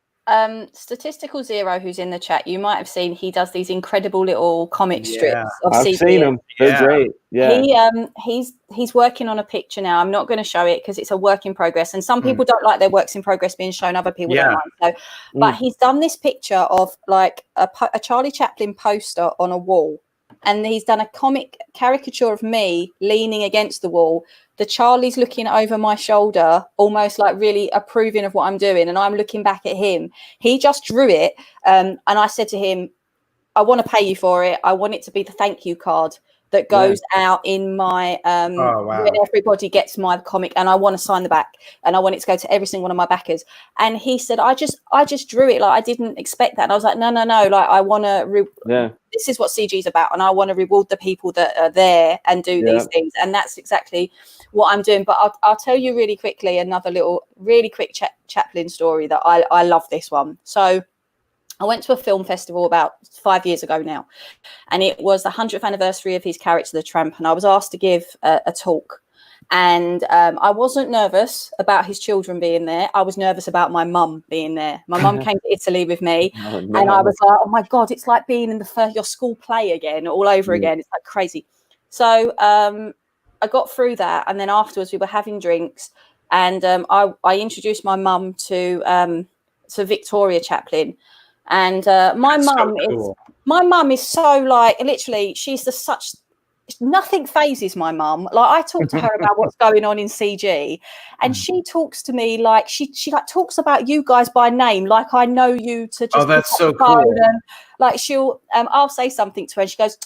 Statistical Zero, who's in the chat, you might have seen, he does these incredible little comic strips of I've seen them. They're great. Yeah. He's working on a picture now. I'm not going to show it because it's a work in progress, and some people don't like their works in progress being shown. Other people don't like. So, but he's done this picture of like a Charlie Chaplin poster on a wall, and he's done a comic caricature of me leaning against the wall. The Charlie's looking over my shoulder, almost like really approving of what I'm doing, and I'm looking back at him. He just drew it, and I said to him, I want to pay you for it. I want it to be the thank you card that goes out in my when everybody gets my comic, and I want to sign the back, and I want it to go to every single one of my backers. And he said, I just drew it, like I didn't expect that. And I was like, no, like I want to this is what CG is about, and I want to reward the people that are there and do these things, and that's exactly what I'm doing. But I'll tell you really quickly another little really quick Chaplin story that I love this one. So I went to a film festival about 5 years ago now, and it was the 100th anniversary of his character, the Tramp, and I was asked to give a talk. And I wasn't nervous about his children being there. I was nervous about my mum being there. My mum came to Italy with me, and I was like, oh my God, it's like being in your school play again, all over again. It's like crazy. So I got through that, and then afterwards we were having drinks, and I introduced my mum to Victoria Chaplin. And my mum is so like, literally, she's such, nothing phases my mum. Like, I talk to her about what's going on in CG, and she talks to me like she like talks about you guys by name, like I know you to just. Oh, that's so cool. And, like, she'll I'll say something to her, and she goes,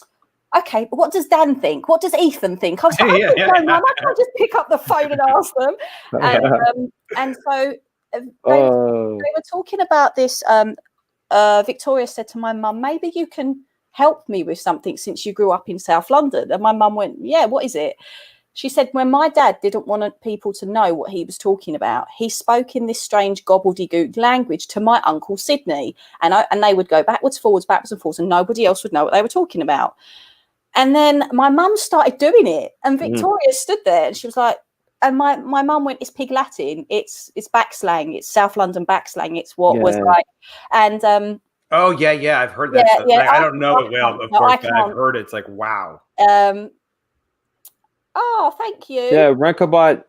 okay, but what does Dan think? What does Ethan think? I was like, Mum, I can't just pick up the phone and ask them. And so they were talking about this. Victoria said to my mum, maybe you can help me with something since you grew up in South London. And my mum went, yeah, what is it? She said, when my dad didn't want people to know what he was talking about, he spoke in this strange gobbledygook language to my uncle Sydney. And they would go backwards, forwards, and nobody else would know what they were talking about. And then my mum started doing it. And Victoria stood there and she was like, and my mum went, it's Pig Latin. It's back slang. It's South London back slang. It's what was like. And oh, yeah. I've heard that stuff. I don't know it well, of course, but I've heard it. It's like, wow. Oh, thank you. Yeah, Renkabot,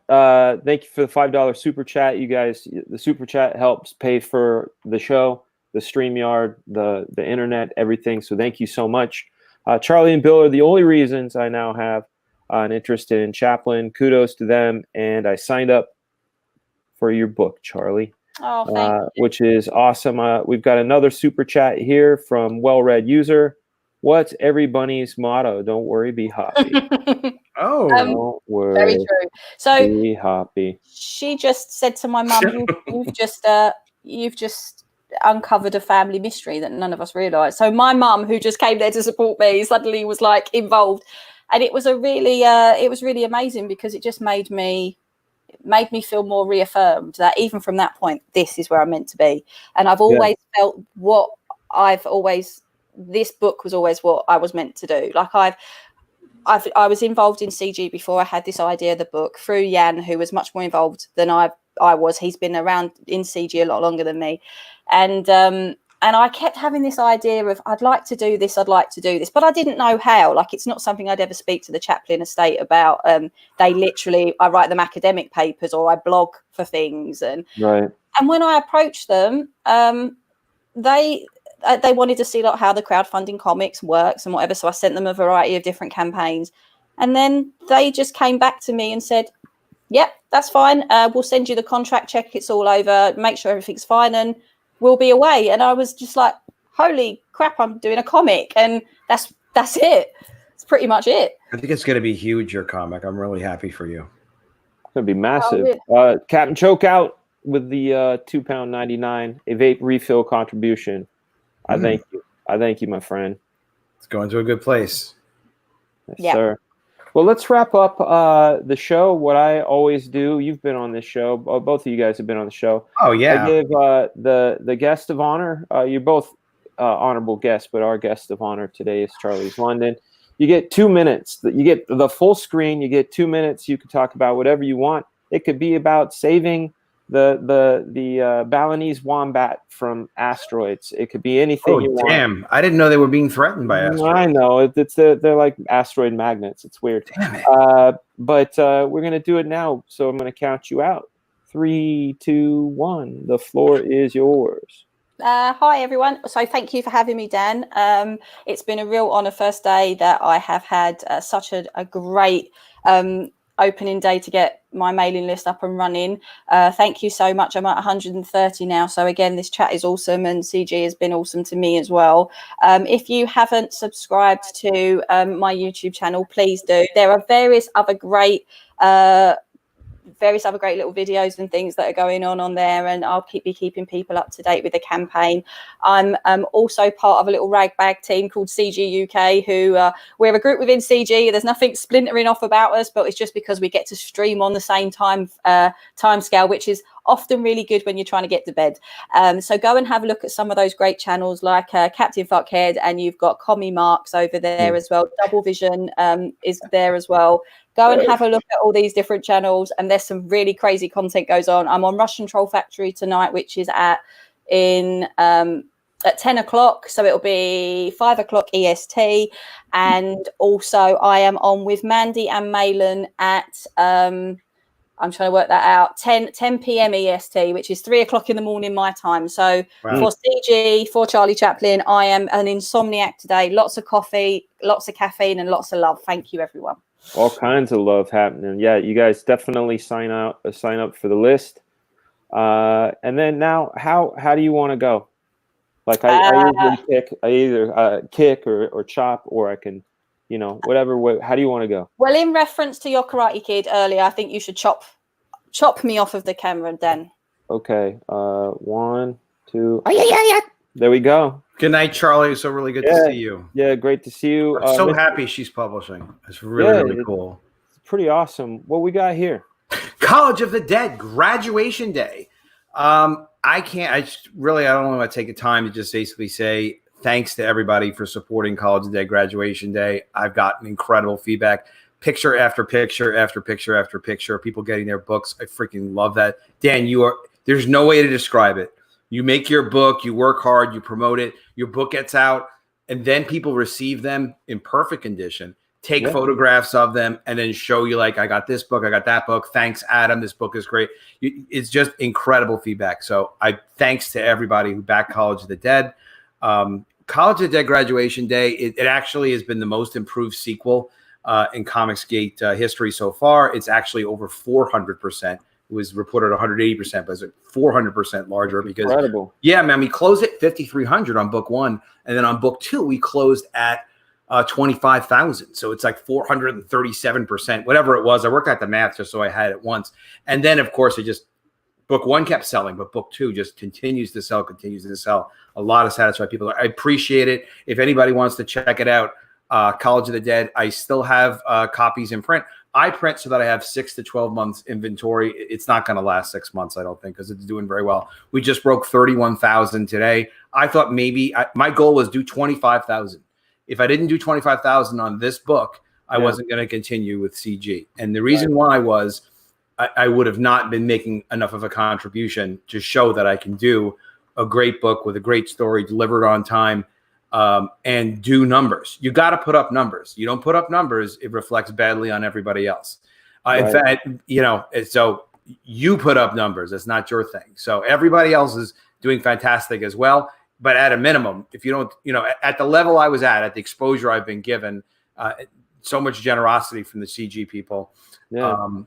thank you for the $5 super chat. You guys, the super chat helps pay for the show, the StreamYard, the internet, everything. So thank you so much. Charlie and Bill are the only reasons I now have an interest in Chaplin. Kudos to them. And I signed up for your book, Charlie. Oh, thank you. Which is awesome. We've got another super chat here from well-read user. What's every bunny's motto? Don't worry, be happy. Don't worry. Very true. So be happy. She just said to my mum, you've just uncovered a family mystery that none of us realised. So my mum, who just came there to support me, suddenly was like involved, and it was really amazing because it just made me feel more reaffirmed that even from that point, this is where I'm meant to be. And I've always felt this book was always what I was meant to do. Like I was involved in CG before I had this idea of the book through Jan, who was much more involved than I was. He's been around in CG a lot longer than me. And I kept having this idea of I'd like to do this, but I didn't know how. Like, it's not something I'd ever speak to the Chaplin estate about. I write them academic papers or I blog for things. And when I approached them, they wanted to see like how the crowdfunding comics works and whatever. So I sent them a variety of different campaigns. And then they just came back to me and said, yep, that's fine. We'll send you the contract, check it's all over, make sure everything's fine, and we'll be away. And I was just like, holy crap, I'm doing a comic. And that's it. It's pretty much it. I think it's going to be huge, your comic. I'm really happy for you. It's going to be massive. Captain Chokeout with the £2.99, a vape refill contribution. I thank you. I thank you, my friend. It's going to a good place. Yes, sir. Well, let's wrap up the show. What I always do, you've been on this show. Both of you guys have been on the show. Oh, yeah. I give the guest of honor. You're both honorable guests, but our guest of honor today is Charlie's London. You get 2 minutes. You get the full screen. You get 2 minutes. You can talk about whatever you want. It could be about saving the Balinese wombat from asteroids. It could be anything you want. Damn. I didn't know they were being threatened by asteroids. I know. They're like asteroid magnets. It's weird. Damn it. But we're going to do it now. So I'm going to count you out. 3, 2, 1. The floor is yours. Hi, everyone. So thank you for having me, Dan. It's been a real honor first day that I have had such a great opening day to get my mailing list up and running. Thank you so much. I'm at 130 now. So again, this chat is awesome and CG has been awesome to me as well. If you haven't subscribed to my YouTube channel, please do. There are various other great little videos and things that are going on there, and I'll be keeping people up to date with the campaign. I'm also part of a little ragbag team called CG UK, who we're a group within CG. There's nothing splintering off about us, but it's just because we get to stream on the same time scale, which is often really good when you're trying to get to bed. So go and have a look at some of those great channels like Captain Fuckhead, and you've got Commie Marks over there as well. Double Vision is there as well. Go and have a look at all these different channels, and there's some really crazy content goes on. I'm on Russian Troll Factory tonight, which is at 10 o'clock, so it'll be 5 o'clock EST. And also I am on with Mandy and Malin at I'm trying to work that out, 10 p.m. EST, which is 3 o'clock in the morning my time. So for CG, for Charlie Chaplin, I am an insomniac today. Lots of coffee, lots of caffeine, and lots of love. Thank you, everyone. All kinds of love happening. Yeah, you guys definitely sign up for the list. And then now, how do you want to go? Like I usually pick, I either kick or chop, or I can whatever way. How do you want to go? Well, in reference to your Karate Kid earlier, I think you should chop me off of the camera then. Okay. 1, 2. Oh, yeah. There we go. Good night, Charlie. It's so really good to see you. Yeah, great to see you. I'm so happy she's publishing. It's really cool. It's pretty awesome. What we got here? College of the Dead, graduation day. I don't want to take the time to just basically say thanks to everybody for supporting College of the Dead graduation day. I've gotten incredible feedback. Picture after picture after picture after picture, people getting their books. I freaking love that. Dan, there's no way to describe it. You make your book, you work hard, you promote it, your book gets out, and then people receive them in perfect condition, take photographs of them, and then show you like, I got this book, I got that book. Thanks, Adam. This book is great. It's just incredible feedback. So thanks to everybody who backed College of the Dead. College of the Dead graduation day, it actually has been the most improved sequel in Comicsgate history so far. It's actually over 400%. It was reported 180%, but it's 400% larger because incredible. Yeah, man, we closed at 5,300 on book 1, and then on book 2 we closed at 25,000. So it's like 437%, whatever it was. I worked out the math just so I had it once, and then of course book 1 kept selling, but book 2 just continues to sell. A lot of satisfied people. I appreciate it. If anybody wants to check it out, College of the Dead, I still have copies in print. I print so that I have 6 to 12 months inventory. It's not going to last 6 months, I don't think, because it's doing very well. We just broke 31,000 today. I thought maybe my goal was do 25,000. If I didn't do 25,000 on this book, I wasn't going to continue with CG. And the reason why was I would have not been making enough of a contribution to show that I can do a great book with a great story delivered on time. And do numbers. You got to put up numbers. You don't put up numbers, it reflects badly on everybody else. In fact, so you put up numbers. It's not your thing. So everybody else is doing fantastic as well. But at a minimum, if you don't, at the level I was at the exposure I've been given, so much generosity from the CG people, that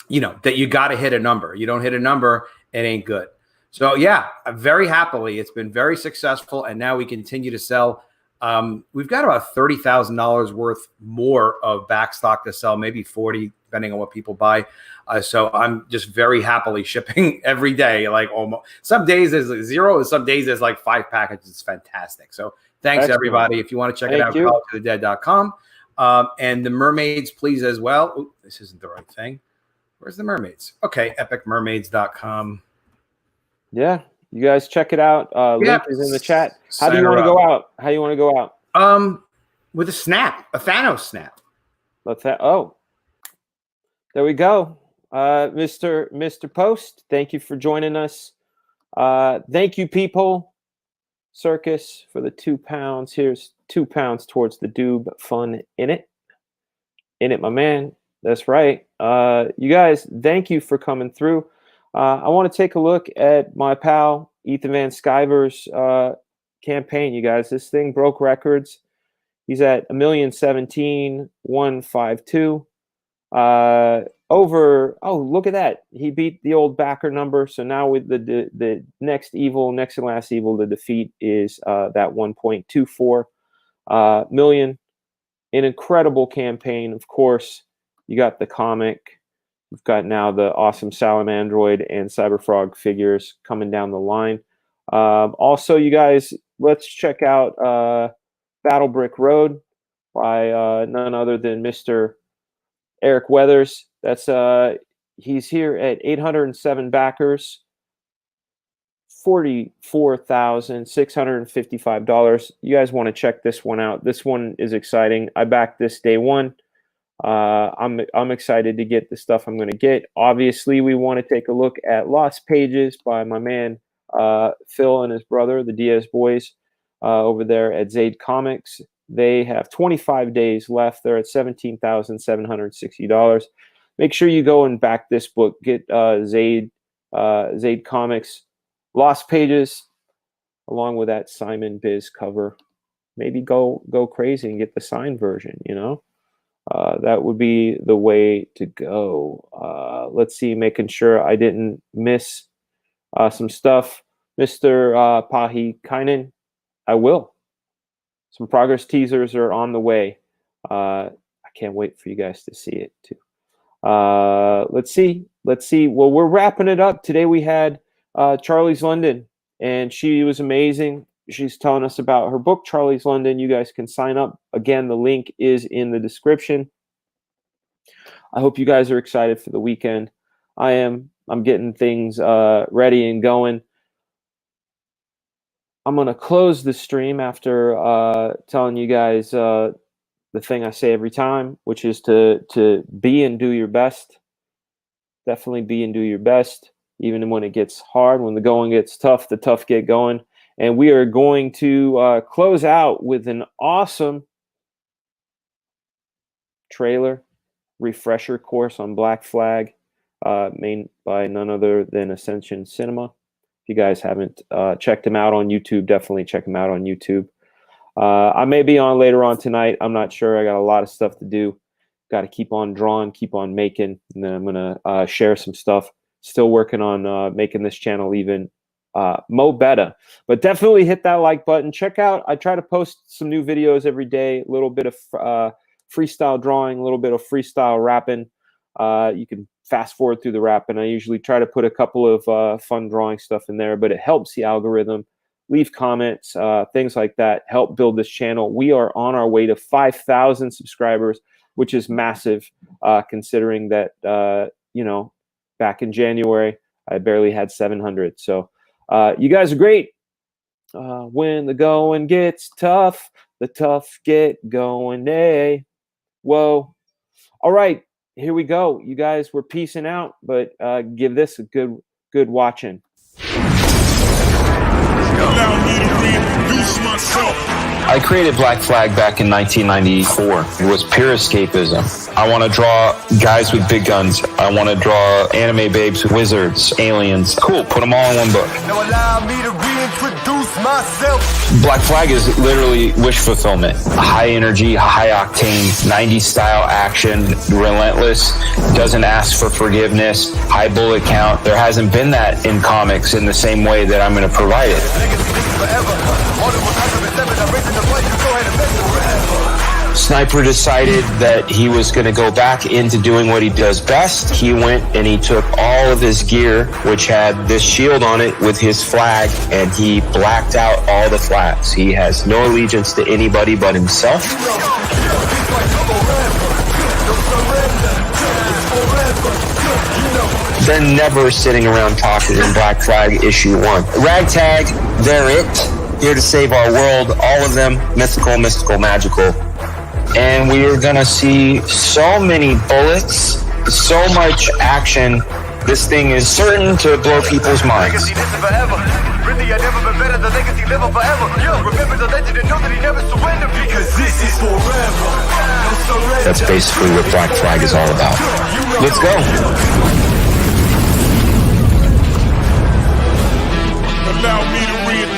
you got to hit a number. You don't hit a number, it ain't good. So yeah, very happily, it's been very successful, and now we continue to sell. We've got about $30,000 worth more of backstock to sell, maybe 40, depending on what people buy. So I'm just very happily shipping every day. Like almost some days there's 0, and some days there's like 5 packages. It's fantastic. So thanks everybody. If you want to check it out, collegeofthedead.com. And the Mermaids, please as well. Ooh, this isn't the right thing. Where's the Mermaids? Okay, epicmermaids.com. Yeah, you guys check it out. Link is in the chat. How do you want to go out? How you want to go out? With a snap, a Thanos snap. There we go. Mr. Post, thank you for joining us. Thank you, Peephole Circus, for the £2. Here's £2 towards the Doob Fun in it, my man. That's right. You guys, thank you for coming through. I want to take a look at my pal Ethan Van Sciver's campaign, you guys. This thing broke records. He's at 1,017,152. Look at that. He beat the old backer number. So now with the next and last evil, the defeat is that 1.24 million. An incredible campaign. Of course, you got the comic. We've got now the awesome Salamandroid and Cyberfrog figures coming down the line. Also, you guys, let's check out Battle Brick Road by none other than Mr. Eric Weathers. That's he's here at 807 backers, $44,655. You guys want to check this one out. This one is exciting. I backed this day one. I'm excited to get the stuff I'm going to get. Obviously, we want to take a look at Lost Pages by my man Phil and his brother, the Diaz boys, over there at Zaid Comics. They have 25 days left. They're at $17,760. Make sure you go and back this book. Get Zaid Comics Lost Pages along with that Simon Biz cover. Maybe go crazy and get the signed version, that would be the way to go. Let's see, making sure I didn't miss some stuff. Mr. Pahi Kainen, I will. Some progress teasers are on the way. I can't wait for you guys to see it too. Let's see. Well, we're wrapping it up. Today we had Charlie's London, and she was amazing. She's telling us about her book, Charlie's London. You guys can sign up. Again, the link is in the description. I hope you guys are excited for the weekend. I am. I'm getting things ready and going. I'm going to close the stream after telling you guys the thing I say every time, which is to be and do your best. Definitely be and do your best, even when it gets hard. When the going gets tough, the tough get going. And we are going to close out with an awesome trailer refresher course on Black Flag, made by none other than Ascension Cinema. If you guys haven't checked him out on YouTube, definitely check him out on YouTube. I may be on later on tonight. I'm not sure. I got a lot of stuff to do. Got to keep on drawing, keep on making, and then I'm going to share some stuff. Still working on making this channel even more better. But definitely hit that like button. Check out, I try to post some new videos every day, a little bit of freestyle drawing, a little bit of freestyle rapping. You can fast forward through the rapping. I usually try to put a couple of fun drawing stuff in there, but it helps the algorithm. Leave comments, things like that. Help build this channel. We are on our way to 5,000 subscribers, which is massive, considering that, you know, back in January, I barely had 700. So you guys are great. When the going gets tough, the tough get going. Hey, whoa. All right, here we go. You guys were peacing out, but give this a good watching. Allow me to reintroduce myself. I created Black Flag back in 1994. It was pure escapism. I want to draw guys with big guns. I want to draw anime babes, wizards, aliens. Cool, put them all in one book. Now allow me to reintroduce myself. Black Flag is literally wish fulfillment. High energy, high octane, 90s style action, relentless, doesn't ask for forgiveness, high bullet count. There hasn't been that in comics in the same way that I'm going to provide it. Sniper decided that he was going to go back into doing what he does best. He went and he took all of his gear, which had this shield on it with his flag, and he blacked out all the flags. He has no allegiance to anybody but himself. They're never sitting around talking in Black Flag issue 1. Ragtag, they're it. Here to save our world. All of them mythical, magical. And we are going to see so many bullets, so much action. This thing is certain to blow people's minds. Legacy, this is forever. Really, I never been better. The legacy living forever. Yeah, remember the legend and know that he never surrendered. Because this is forever. No surrender. That's basically what Black Flag is all about. Let's go. Allow me to reintroduce